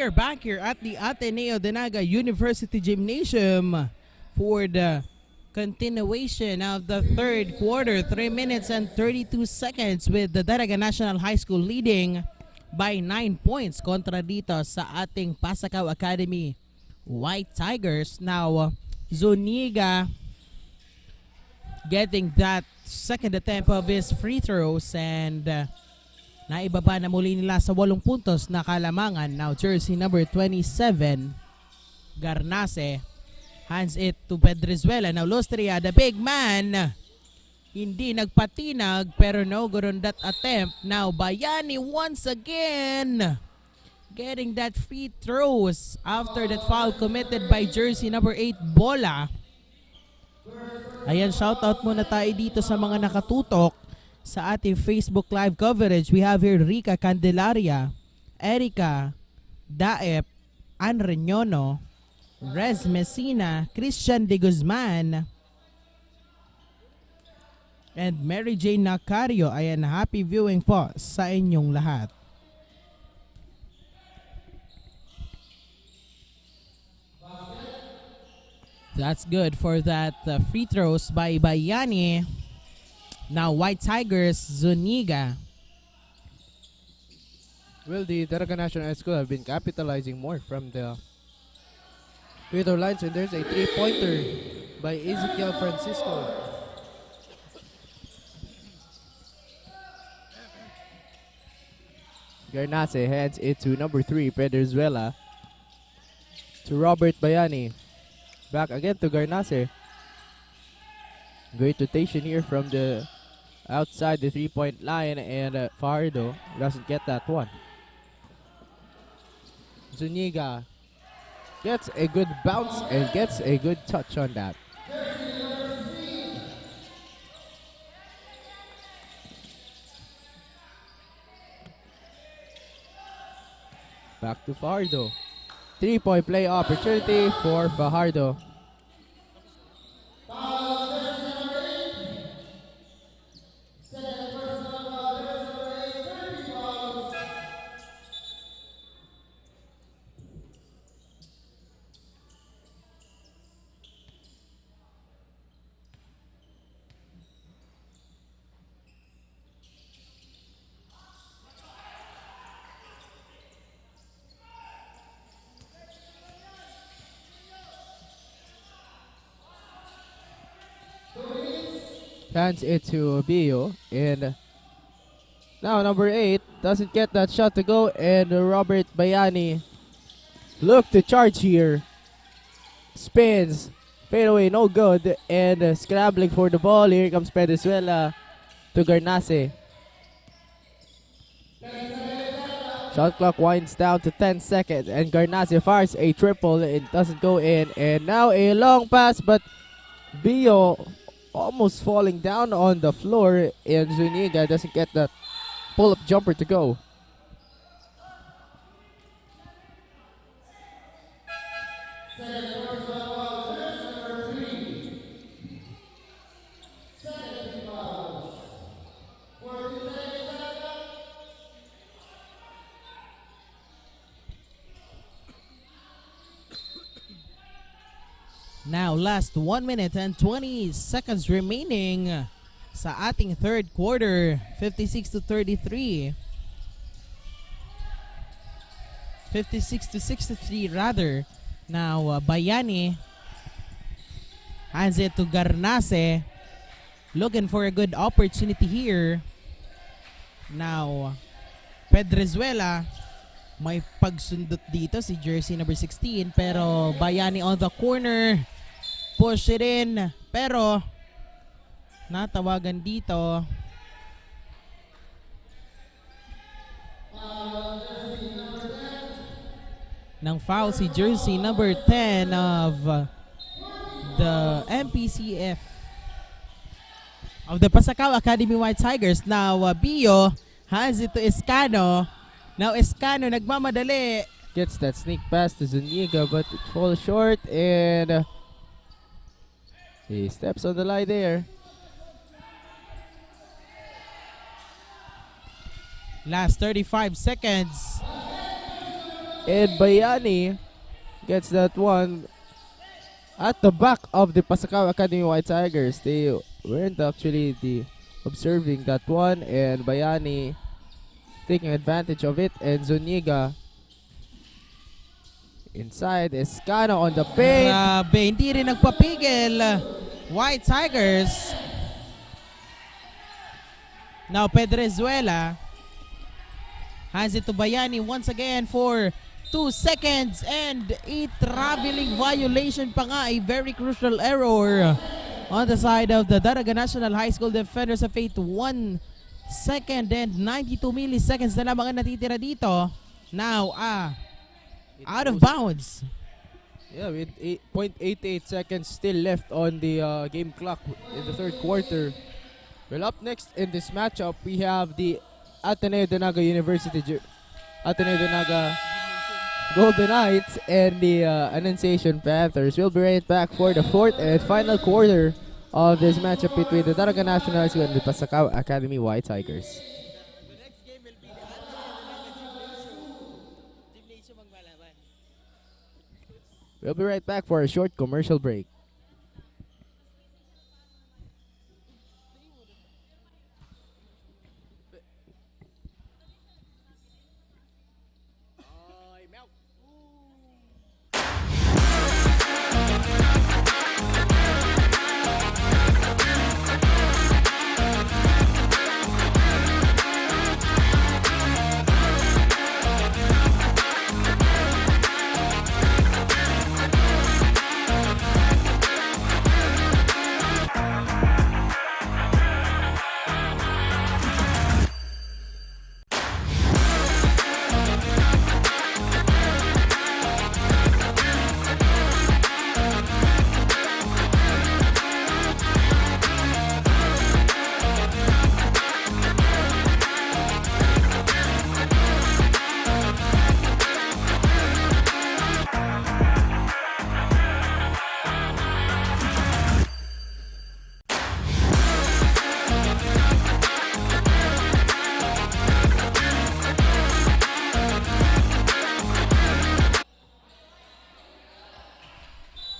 are back here at the Ateneo de Naga University Gymnasium for the continuation of the third quarter. 3 minutes and 32 seconds with the Daraga National High School leading by 9 points kontra dito sa ating Pasacao Academy White Tigers. Now, Zuniga getting that second attempt of his free throws and naibaba na muli nila sa 8 puntos na kalamangan. Now, jersey number 27, Garnase, hands it to Pedrizuela. Now, Lostria, the big man, hindi nagpatinag pero no good on that attempt. Now, Bayani once again getting that free throws after that foul committed by jersey number 8, Bola. Ayan, shoutout muna tayo dito sa mga nakatutok sa ating Facebook live coverage. We have here Rica Candelaria, Erica Daep, Ann Reñono, Rez Messina, Christian de Guzman, and Mary Jane Nacario. Ayan, happy viewing po sa inyong lahat. That's good for that free throws by Bayani. Now, White Tigers, Zuniga. Well, the Daraga National High School have been capitalizing more from the free throw lines, and there's a 3-pointer by Ezekiel Francisco. Garnase hands it to number 3, Pedrizuela. To Robert Bayani. Back again to Garnase. Great rotation here from the outside the 3-point line, and Fajardo doesn't get that one. Zuniga gets a good bounce and gets a good touch on that. Back to Fajardo. 3-point play opportunity for Fajardo. Hands it to Bio, and now number 8 doesn't get that shot to go, and Robert Bayani look to charge here, spins, fade away, no good, and scrambling for the ball. Here comes Pedrizuela to Garnase. Shot clock winds down to 10 seconds, and Garnase fires a triple. It doesn't go in, and now a long pass, but Bio almost falling down on the floor, and Zuniga doesn't get that pull-up jumper to go. Now, last 1 minute and 20 seconds remaining sa ating third quarter. 56-33. 56-63 rather. Now, Bayani hands it to Garnase. Looking for a good opportunity here. Now, Pedrizuela, may pagsundot dito si jersey number 16, pero Bayani on the corner. Push it in, pero natawagan dito ng foul si jersey number 10 of the MPCF of the Pasacao Academy White Tigers. Now, Bio has it to Escano. Now, Escano nagmamadali. Gets that sneak pass to Zuniga, but it falls short, and he steps on the line there. Last 35 seconds. And Bayani gets that one at the back of the Pasacao Academy White Tigers. They weren't actually observing that one, and Bayani taking advantage of it, and Zuniga inside. Escano on the paint. Grabe, hindi rin nagpapigil. White Tigers. Now Pedrezuela hands it to Bayani once again for 2 seconds, and a traveling violation pa nga, a very crucial error on the side of the Daraga National High School defenders of Fate. 1 second and 92 milliseconds na lamang ang natitira dito. Now, out of bounds. Yeah, with 0.88 seconds still left on the game clock in the third quarter. Well, up next in this matchup, we have the Ateneo de Naga Ateneo de Naga Golden Knights and the Annunciation Panthers. We'll be right back for the fourth and final quarter of this matchup between the Daraga National High School and the Pasacao Academy White Tigers. We'll be right back for a short commercial break.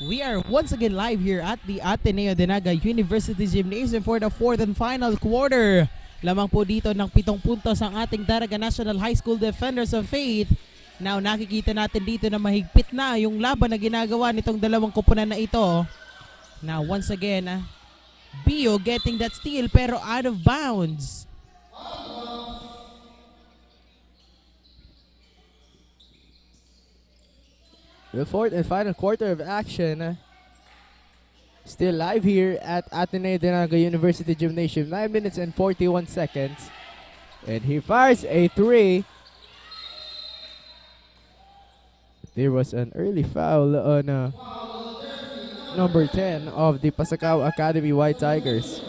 We are once again live here at the Ateneo de Naga University Gymnasium for the fourth and final quarter. Lamang po dito ng 7 puntos ang ating Daraga National High School Defenders of Faith. Now nakikita natin dito na mahigpit na yung laban na ginagawa nitong dalawang koponan na ito. Now once again, Bio getting that steal pero out of bounds. The fourth and final quarter of action. Still live here at Ateneo de Naga University Gymnasium. 9 minutes and 41 seconds. And he fires a 3. There was an early foul on number 10 of the Pasacao Academy White Tigers.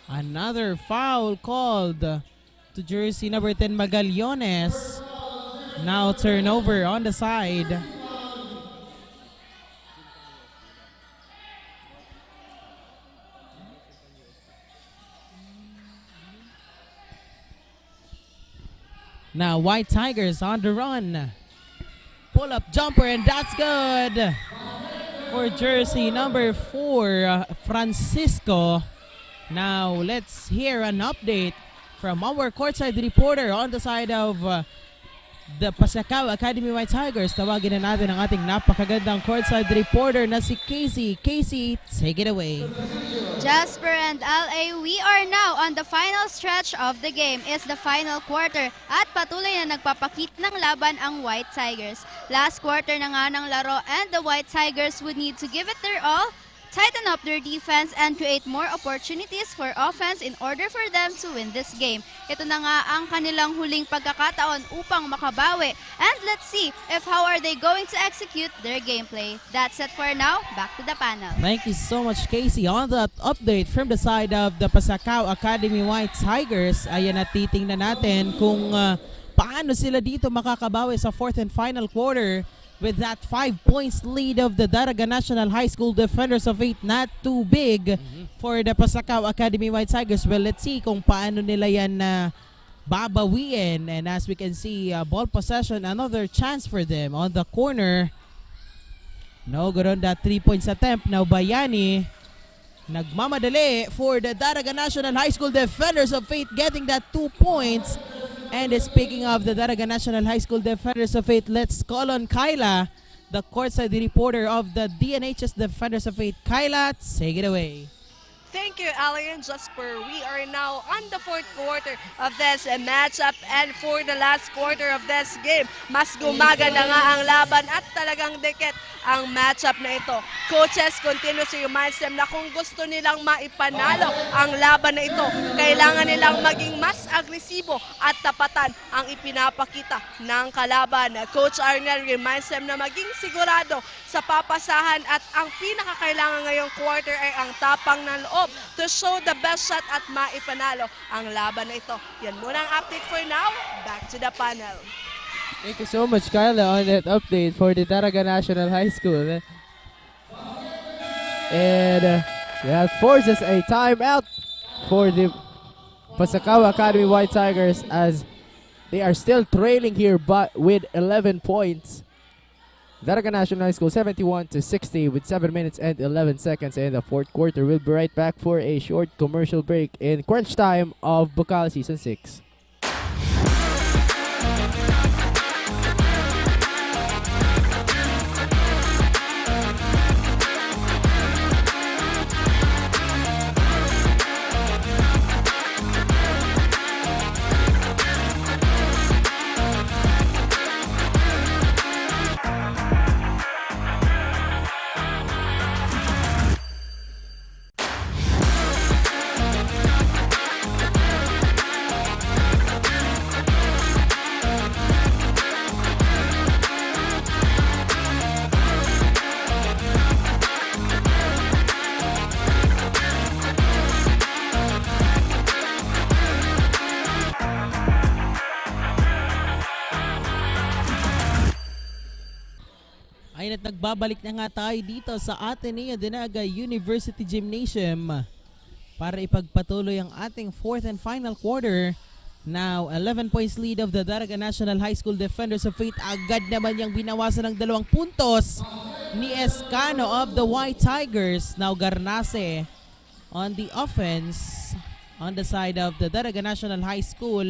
Another foul called to jersey number 10 Magallones. Now turnover on the side. Now White Tigers on the run. Pull up jumper and that's good for jersey number 4 Francisco. Now, let's hear an update from our courtside reporter on the side of the Pasacao Academy White Tigers. Tawagin na natin ang ating napakagandang courtside reporter na si Casey. Casey, take it away. Jasper and LA, we are now on the final stretch of the game. It's the final quarter at patuloy na nagpapakita ng laban ang White Tigers. Last quarter na nga ng laro and the White Tigers would need to give it their all, tighten up their defense, and create more opportunities for offense in order for them to win this game. Ito na nga ang kanilang huling pagkakataon upang makabawi. And let's see if how are they going to execute their gameplay. That's it for now. Back to the panel. Thank you so much, Casey, on that update from the side of the Pasacao Academy White Tigers. Ayan, at titingnan natin kung paano sila dito makakabawi sa fourth and final quarter with that 5 points lead of the Daraga National High School Defenders of 8. Not too big for the Pasacao Academy White Tigers. Well, let's see kung paano nila yan babawiin. And as we can see, ball possession, another chance for them on the corner. No good on that 3 points attempt. Now Bayani nagmamadali for the Daraga National High School Defenders of 8 getting that 2 points. And speaking of the Daraga National High School Defenders of 8, let's call on Kyla, the courtside reporter of the Dnhs Defenders of 8. Kyla, take it away. Thank you, Ali and Jasper. We are now on the fourth quarter of this matchup, and for the last quarter of this game, mas gumaganda nga ang laban at talagang dikit ang matchup na ito. Coaches continuously reminds them na kung gusto nilang maipanalo ang laban na ito, kailangan nilang maging mas agresibo at tapatan ang ipinapakita ng kalaban. Coach Arnel reminds them na maging sigurado sa papasahan at ang pinakakailangan ngayong quarter ay ang tapang ng loob to show the best shot at maipanalo ang laban na ito. Yan muna ang update for now. Back to the panel. Thank you so much, Kyla, on that update for the Daraga National High School. And that forces a timeout for the Pasacao Academy White Tigers as they are still trailing here but with 11 points. Daraga National High School 71-60 with 7 minutes and 11 seconds in the fourth quarter. We'll be right back for a short commercial break in crunch time of Bucal Season 6. Ayun at nagbabalik na nga tayo dito sa Ateneo de Naga University Gymnasium para ipagpatuloy ang ating fourth and final quarter. Now, 11 points lead of the Daraga National High School Defenders of 8. Agad naman yung binawasan ng 2 puntos ni Escano of the White Tigers. Now, Garnase on the offense on the side of the Daraga National High School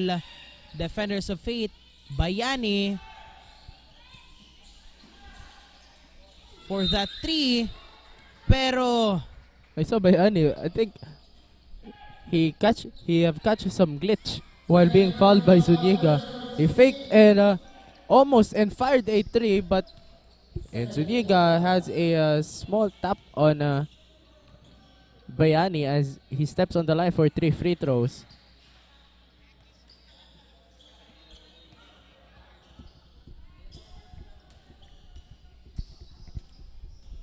Defenders of 8. Bayani for that 3, pero I saw Bayani. I think he have catch some glitch while being fouled by Zuniga. He faked and almost and fired a 3, but and Zuniga has a small tap on Bayani as he steps on the line for 3 free throws.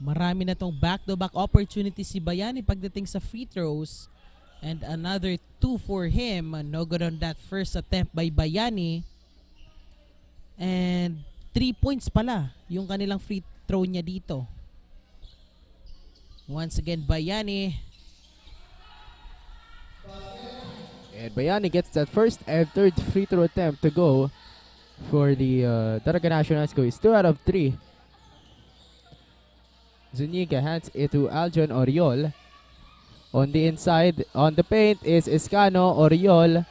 marami na tong back-to-back opportunity si Bayani pagdating sa free throws. And another 2 for him. No good on that first attempt by Bayani. And 3 points pala yung kanilang free throw niya dito. Once again, Bayani. And Bayani gets that first and third free throw attempt to go for the Daraga National School. It's 2 out of 3. Zuniga hands it to Aljon Oriol. On the inside, on the paint is Escano. Oriol.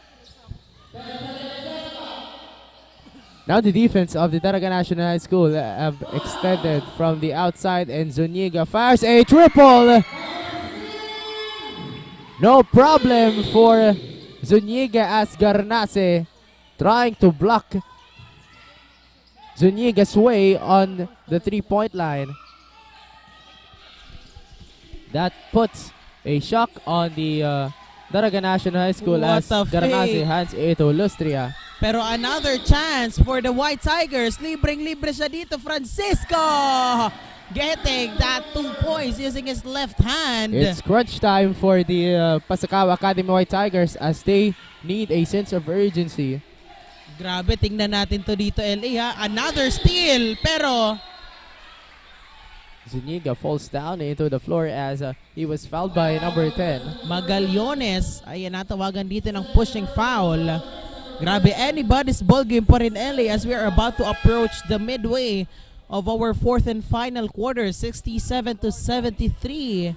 Now the defense of the Daraga National High School have extended from the outside, and Zuniga fires a triple. No problem for Zuniga as Garnase trying to block Zuniga's way on the 3-point line. That puts a shock on the Daraga National High School as Garnase hands it to Lustria. Pero another chance for the White Tigers. Libreng-libre siya dito, Francisco! Getting that 2 points using his left hand. It's crunch time for the Pasacao Academy White Tigers as they need a sense of urgency. Grabe, tingnan natin to dito, LA ha. Another steal, pero Zuniga falls down into the floor as he was fouled by number 10. Magallones, ayan, natawagan dito ng pushing foul. Grabe, anybody's ball game pa rin, LA, as we are about to approach the midway of our fourth and final quarter. 67-73.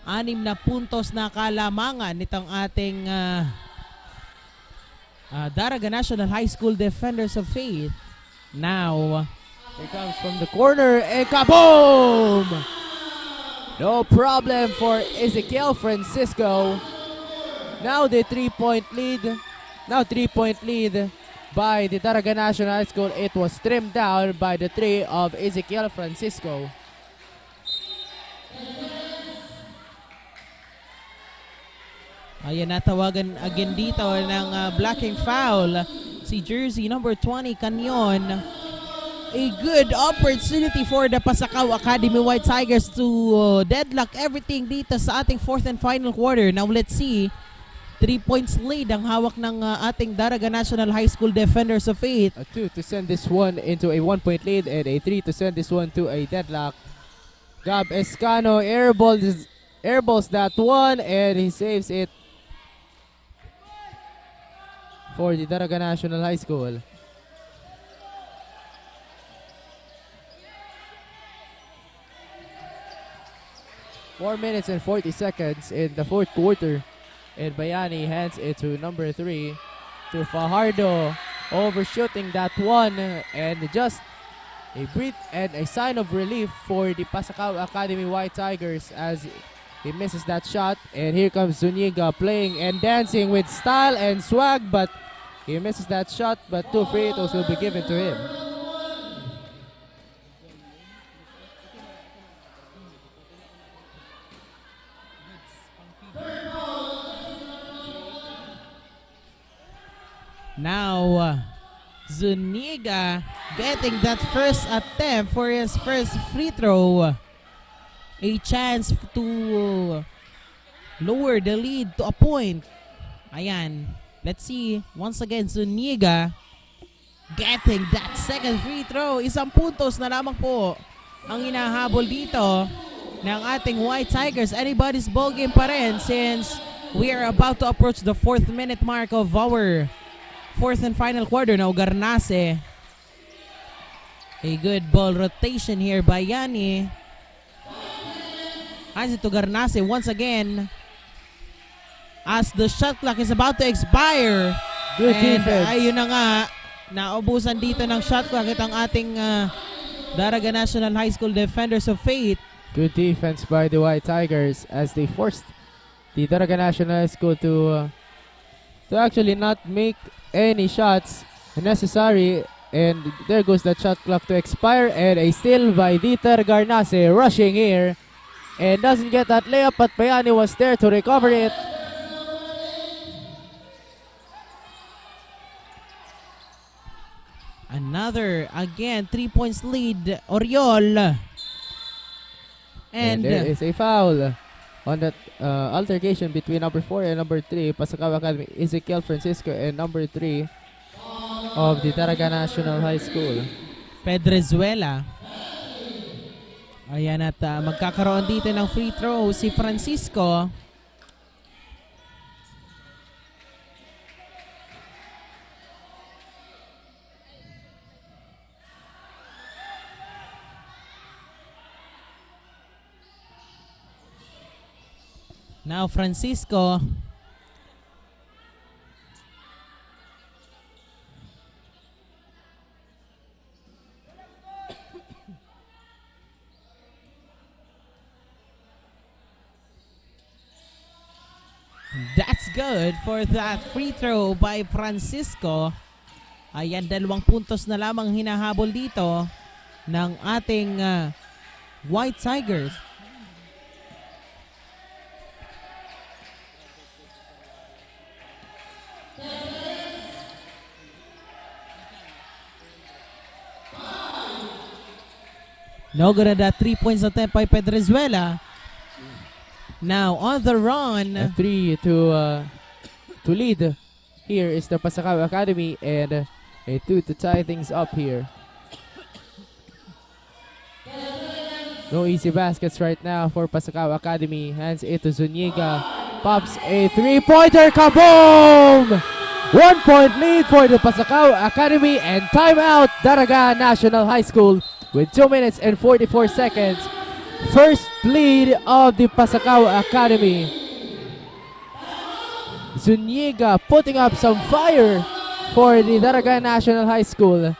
6 na puntos na kalamangan nitong ating Daraga National High School Defenders of Faith. Now, here comes from the corner and kaboom! No problem for Ezekiel Francisco. Now the 3-point lead. Now 3-point lead by the Daraga National High School. It was trimmed down by the 3 of Ezekiel Francisco. ayan, natawagan again dito ng blocking foul si jersey number 20, Canyon. A good opportunity for the Pasacao Academy White Tigers to deadlock everything dito sa ating fourth and final quarter. Now let's see. 3 points lead ang hawak ng ating Daraga National High School Defenders of Faith. A 2 to send this one into a 1-point lead and a 3 to send this one to a deadlock. Gab Escano airballs that one and he saves it for the Daraga National High School. Four minutes and 40 seconds in the fourth quarter. And Bayani hands it to number 3 to Fajardo, overshooting that one, and just a breath and a sign of relief for the Pasacao Academy White Tigers as he misses that shot. And here comes Zuniga playing and dancing with style and swag, but he misses that shot, but 2 free throws will be given to him. Now, Zuniga getting that first attempt for his first free throw. A chance to lower the lead to a point. Ayan. Let's see. Once again, Zuniga getting that second free throw. 1 puntos na lamang po ang hinahabol dito ng ating White Tigers. Anybody's ball game pa rin since we are about to approach the 4th minute mark of our fourth and final quarter. Now Garnase, a good ball rotation here by Yani. Hands it to Garnase once again as the shot clock is about to expire. Good defense. Ayun na nga, naubusan dito ng shot clock itong ating Daraga National High School Defenders of Faith. Good defense by the White Tigers as they forced the Daraga National High School to actually not make any shots necessary, and there goes that shot clock to expire, and a steal by Dieter Garnase rushing here and doesn't get that layup, but Bayani was there to recover it. Another, again, 3 points lead, Oriol. And there is a foul on that altercation between number 4 and number 3, Pasacao Academy, Ezekiel Francisco, and number 3 of the Daraga National High School, Pedrezuela. Ayan, at magkakaroon dito ng free throw si Francisco. Now Francisco that's good for that free throw by Francisco. Ayan, 2 puntos na lamang hinahabol dito ng ating White Tigers. No good at that 3 points attempt by Pedrezuela. Now on the run. A 3 to lead. Here is the Pasacao Academy, and A 2 to tie things up here. No easy baskets right now for Pasacao Academy. Hands it to Zuniga. Pops a 3-pointer. Kaboom! 1 point lead for the Pasacao Academy and timeout Daraga National High School with 2 minutes and 44 seconds. First lead of the Pasacao Academy. Zuniga putting up some fire for the Daraga National High School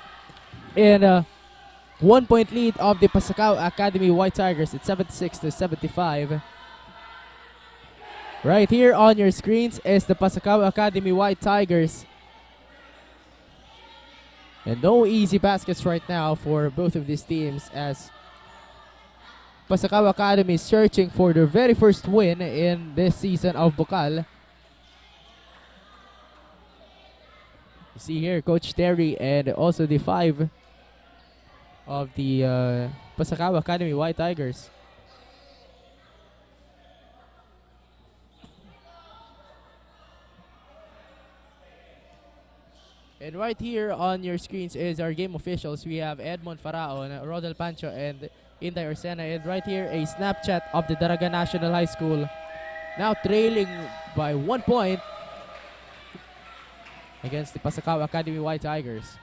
in a 1 point lead of the Pasacao Academy White Tigers at 76 to 75. Right here on your screens is the Pasacao Academy White Tigers. And no easy baskets right now for both of these teams as Pasacao Academy is searching for their very first win in this season of Bucal. You see here Coach Terry and also the 5 of the Pasacao Academy White Tigers. And right here on your screens is our game officials. We have Edmond Faraon, Rodel Pancho, and Inday Orsena. And right here a Snapchat of the Daraga National High School. Now trailing by 1 point against the Pasacao Academy White Tigers.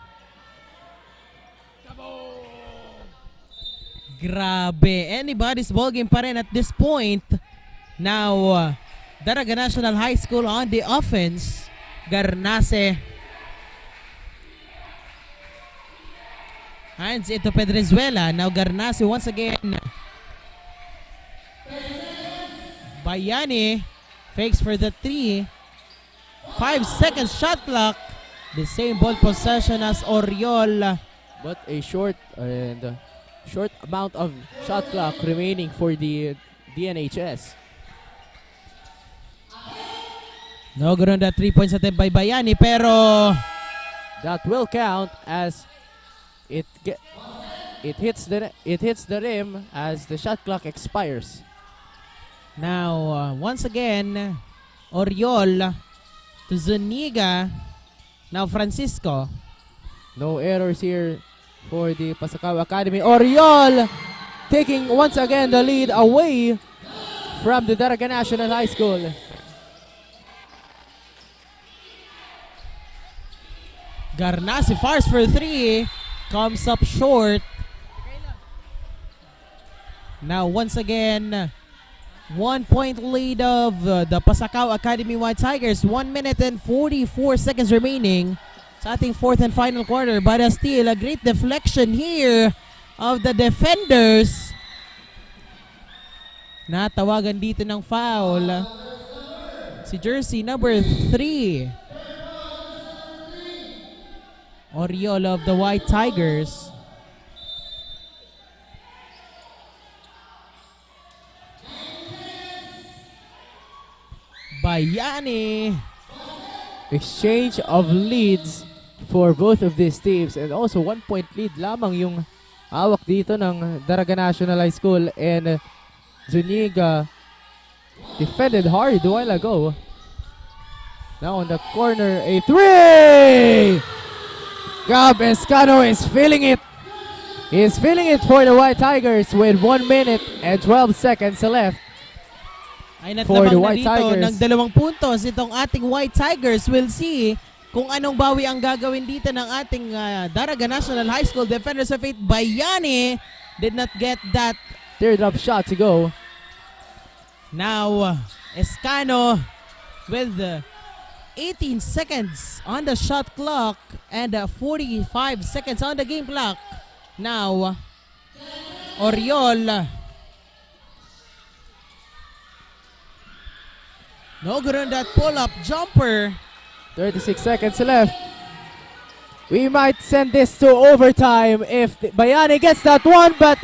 Grabe. Anybody's ballgame pa rin at this point. Now, Daraga National High School on the offense. Garnase. Hands it to Pedrezuela. Now Garnase once again. Bayani fakes for the 3. 5 seconds shot clock. The same ball possession as Oriol. But a short amount of shot clock remaining for the Dnhs. No good on that 3-point attempt by Bayani, pero that will count as it hits the rim as the shot clock expires. Now once again Oriol to Zuniga. Now Francisco. No errors here for the Pasacao Academy. Oriol taking once again the lead away from the Daraga National High School. Garnase fires for 3. Comes up short. Now once again 1 point lead of the Pasacao Academy White Tigers. 1 minute and 44 seconds remaining sa ating fourth and final quarter. But still a great deflection here of the defenders. Natawagan dito ng foul si jersey number 3. Oriol of the White Tigers. Bayani. Exchange of leads for both of these teams and also 1 point lead lamang yung hawak dito ng Daraga National High School, and Zuniga defended hard a while ago. Now on the corner, a 3! Gab Escano is feeling it. He's feeling it for the White Tigers with 1 minute and 12 seconds left. Ay natlabang na dito ng 2 puntos itong ating White Tigers. We'll see kung anong bawi ang gagawin dito ng ating Daraga National High School defenders of 8. Bayani did not get that teardrop shot to go. Now Escano with 18 seconds on the shot clock and 45 seconds on the game clock. Now Oriol. No good on that pull-up jumper. 36 seconds left. We might send this to overtime if Bayani gets that one, but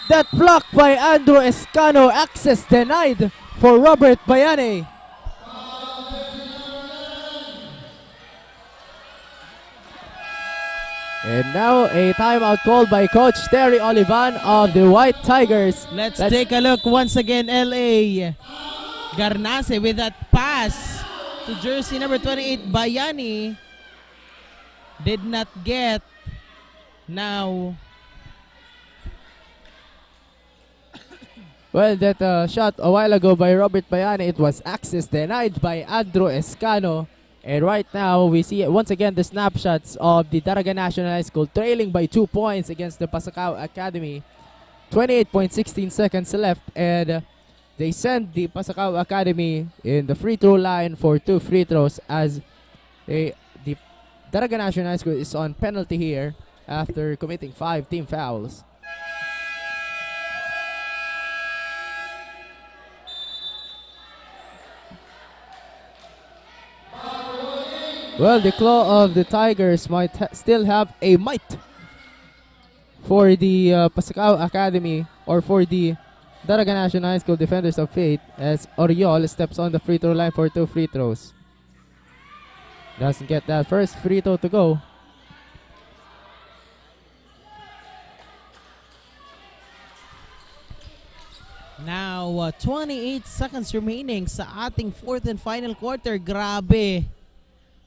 that block by Andrew Escano, access denied for Robert Bayani. And now a timeout called by Coach Terry Olivan of the White Tigers. Let's take a look once again, LA. Garnase with that pass to jersey number 28, Bayani. did not get. Now, Well, that shot a while ago by Robert Bayani, it was access denied by Andrew Escano. And right now, we see once again the snapshots of the Daraga National High School trailing by 2 points against the Pasacao Academy. 28.16 seconds left, and they send the Pasacao Academy in the free throw line for 2 free throws as the Daraga National High School is on penalty here after committing 5 team fouls. Well, the claw of the Tigers might still have a might for the Pasacao Academy, or for the Daraga National High School Defenders of Faith, as Oriol steps on the free throw line for 2 free throws. Doesn't get that first free throw to go. now 28 seconds remaining sa ating fourth and final quarter. Grabe.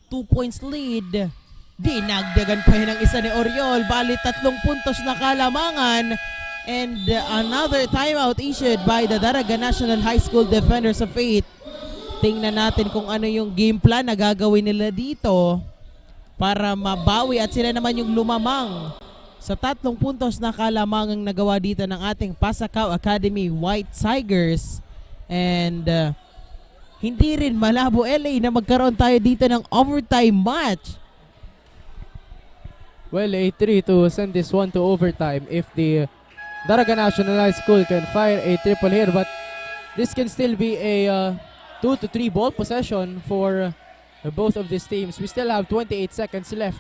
2 points lead. Dinagdagan pa yun ang isa ni Oriol. Bali 3 puntos na kalamangan. And another timeout issued by the Daraga National High School Defenders of Faith. Tingnan natin kung ano yung game plan na gagawin nila dito para mabawi at sila naman yung lumamang sa 3 puntos na kalamangang nagawa dito ng ating Pasacao Academy White Tigers. And hindi rin malabo LA na magkaroon tayo dito ng overtime match. Well, a 3 to send this one to overtime if the Daraga National High School can fire a triple here, but this can still be a 2 to 3 ball possession for both of these teams. We still have 28 seconds left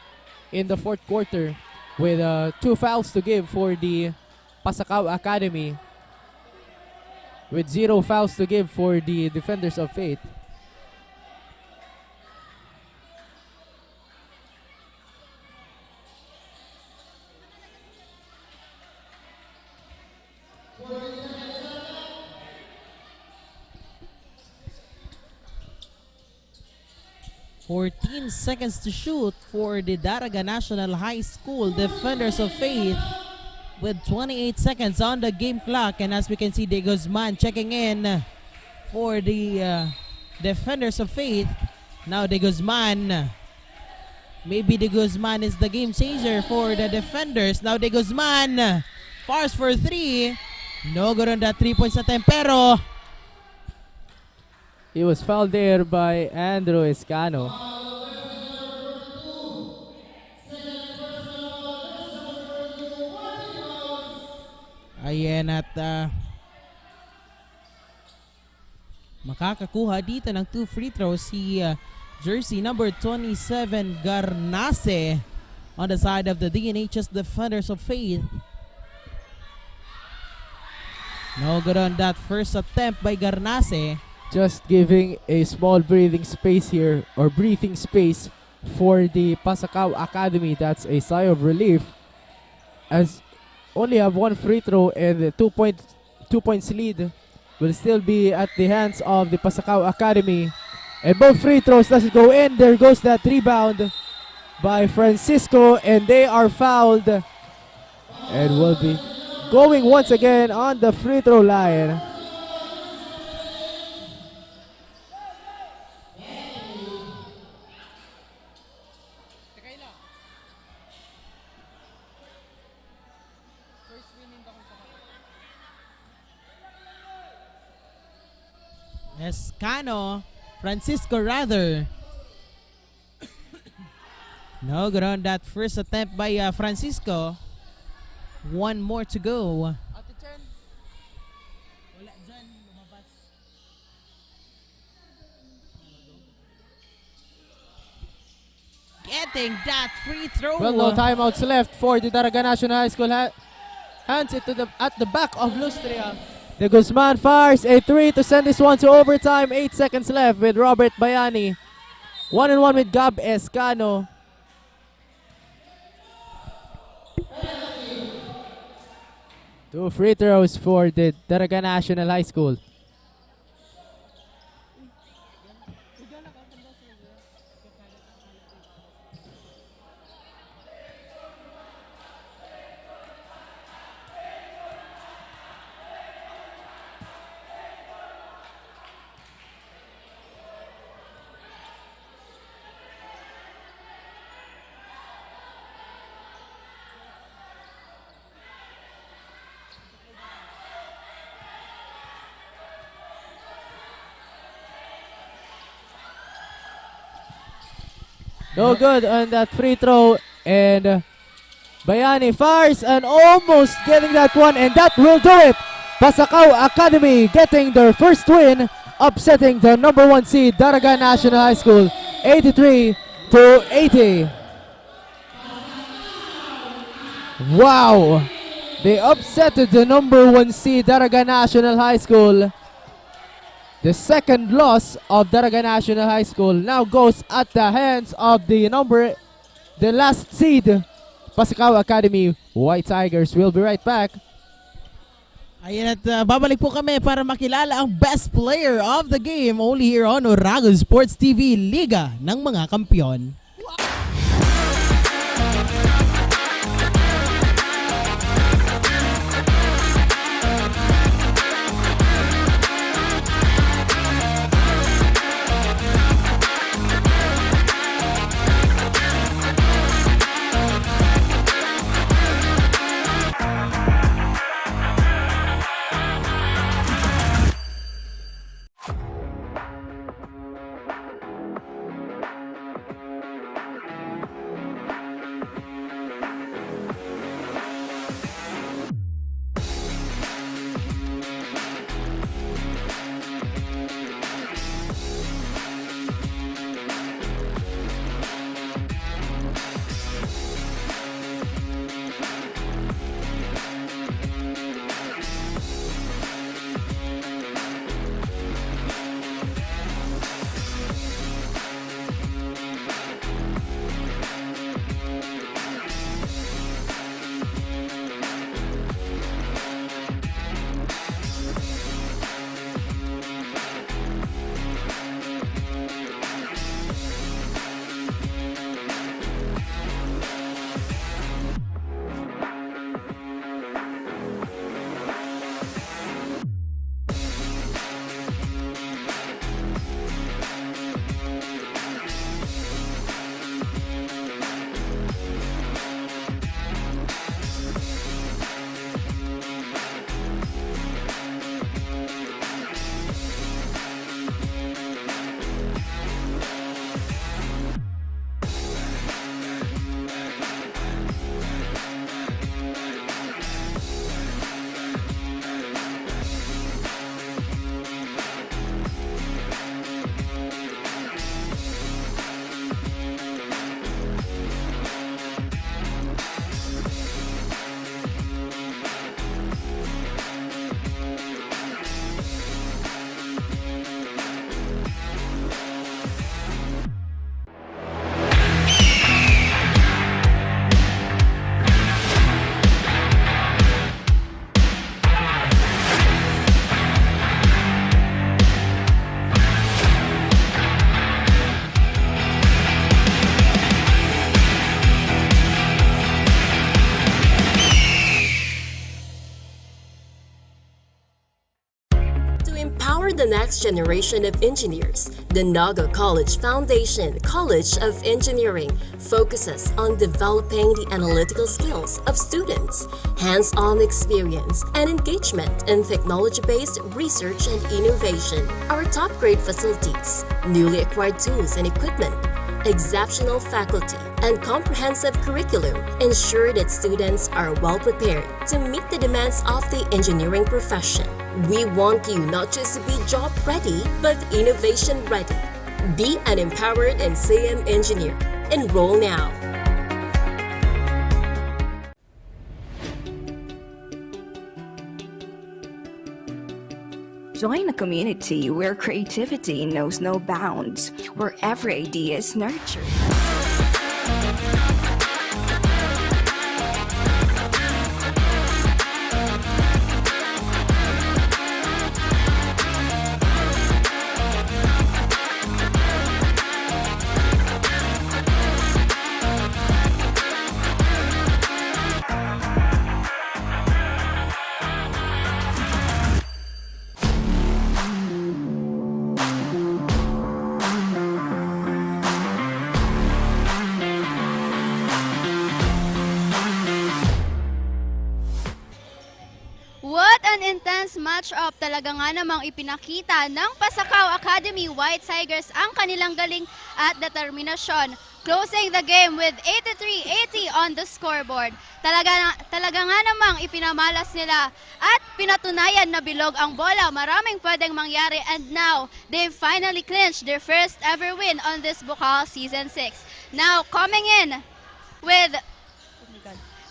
in the fourth quarter with 2 fouls to give for the Pasacao Academy, with 0 fouls to give for the Defenders of Faith. Seconds to shoot for the Daraga National High School Defenders of Faith, with 28 seconds on the game clock. And as we can see, De Guzman checking in for the Defenders of Faith. Now De Guzman, maybe De Guzman is the game changer for the Defenders. Now De Guzman fires for 3. No good on that 3 points attempt, pero he was fouled there by Andrew Escano. Ayan, at makakakuha dito ng 2 free throws si jersey number 27 Garnase on the side of the Dnhs Defenders of Faith. No good on that first attempt by Garnase. Just giving a small breathing space here, or breathing space for the Pasacao Academy. That's a sigh of relief, as only have 1 free throw, and the 2 points lead will still be at the hands of the Pasacao Academy. And both free throws doesn't go in. There goes that rebound by Francisco, and they are fouled and will be going once again on the free throw line. Escano, Francisco rather. No good on that first attempt by Francisco. 1 more to go. Getting that free throw. Well, no timeouts left for the Daraga National High School. Hands it to at the back of Lustria. De Guzman fires a 3 to send this one to overtime. 8 seconds left with Robert Bayani. 1-on-1 with Gab Escano. Two free throws for the Daraga National High School. No good on that free throw. And Bayani fires and almost getting that one. And that will do it. Pasacao Academy getting their first win, upsetting the number 1 seed Daraga National High School 83-80. Wow! They upsetted the number 1 seed Daraga National High School. The second loss of Daraga National High School now goes at the hands of the last seed Pasacao Academy White Tigers. We'll be right back. Ayan at babalik po kami para makilala ang best player of the game only here on Oragon Sports TV, Liga ng mga Kampiyon. The next generation of engineers, the Naga College Foundation College of Engineering focuses on developing the analytical skills of students, hands-on experience, and engagement in technology-based research and innovation. Our top-grade facilities, newly acquired tools and equipment, exceptional faculty, and comprehensive curriculum ensure that students are well prepared to meet the demands of the engineering profession. We want you not just to be job ready, but innovation ready. Be an empowered NCM engineer. Enroll now. Join a community where creativity knows no bounds, where every idea is nurtured. Intense match-up talaga nga namang ipinakita ng Pasacao Academy White Tigers ang kanilang galing at determinasyon. closing the game with 83-80 on the scoreboard. Talaga nga namang ipinamalas nila at pinatunayan na bilog ang bola. Maraming pwedeng mangyari, and now they finally clinched their first ever win on this Bucal Season 6. Now coming in with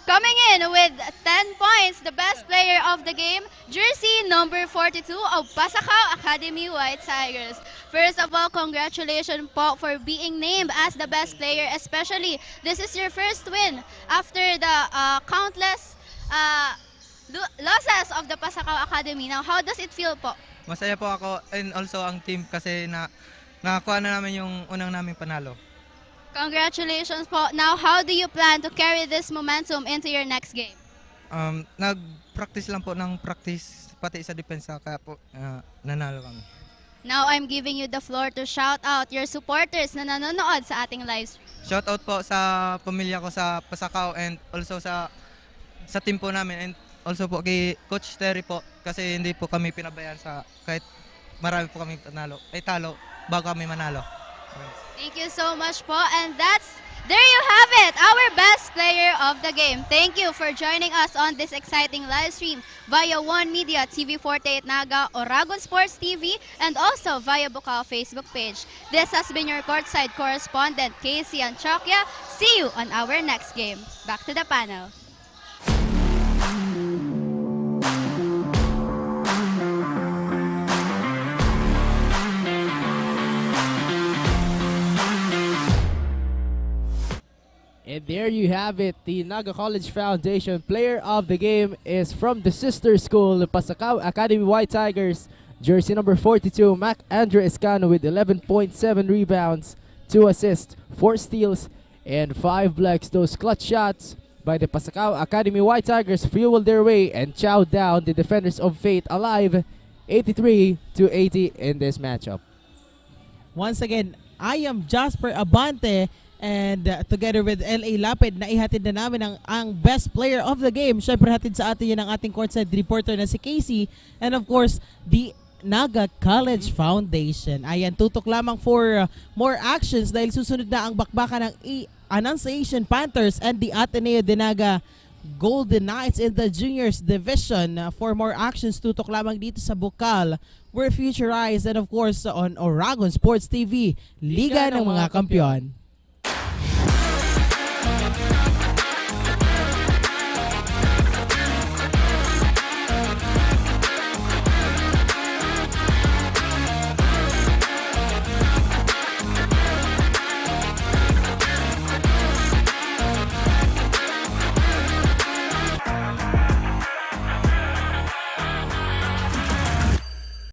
10 points, the best player of the game, jersey number 42 of Pasacao Academy White Tigers. First of all, congratulations po for being named as the best player, especially this is your first win after the countless losses of the Pasacao Academy. Now, how does it feel po? Masaya po ako and also ang team kasi nakakuha na namin yung unang naming panalo. Congratulations po. Now, how do you plan to carry this momentum into your next game? Nag-practice lang po ng practice pati sa depensa kaya po nanalo kami. Now, I'm giving you the floor to shout out your supporters na nanonood sa ating live stream. Shout out po sa pamilya ko sa Pasacao and also sa team po namin and also po kay Coach Terry po kasi hindi po kami pinabayaan sa kahit marami po kami talo bago kami manalo. Thank you so much po, and there you have it, our best player of the game. Thank you for joining us on this exciting live stream via One Media, TV48 Naga, Oragon Sports TV, and also via Bucal Facebook page. This has been your courtside correspondent, Casey Anchokya. See you on our next game. Back to the panel. And there you have it. The Naga College Foundation player of the game is from the sister school, Pasacao Academy White Tigers. Jersey number 42, Mac Andrew Escano with 11.7 rebounds, 2 assists, 4 steals, and 5 blocks. Those clutch shots by the Pasacao Academy White Tigers fueled their way and chowed down the defenders of fate alive, 83-80 in this matchup. Once again, I am Jasper Abante. And together with LA Lapid, naihatid na namin ang best player of the game. Syempre hatid sa atin yan ang ating courtside reporter na si Casey. And of course, the Naga College Foundation. Ayan, tutok lamang for more actions dahil susunod na ang bakbakan ng Annunciation Panthers and the Ateneo de Naga Golden Knights in the Juniors Division. For more actions, tutok lamang dito sa Bucal. We're futurized and of course on Oragon Sports TV, Liga ng mga Kampiyon.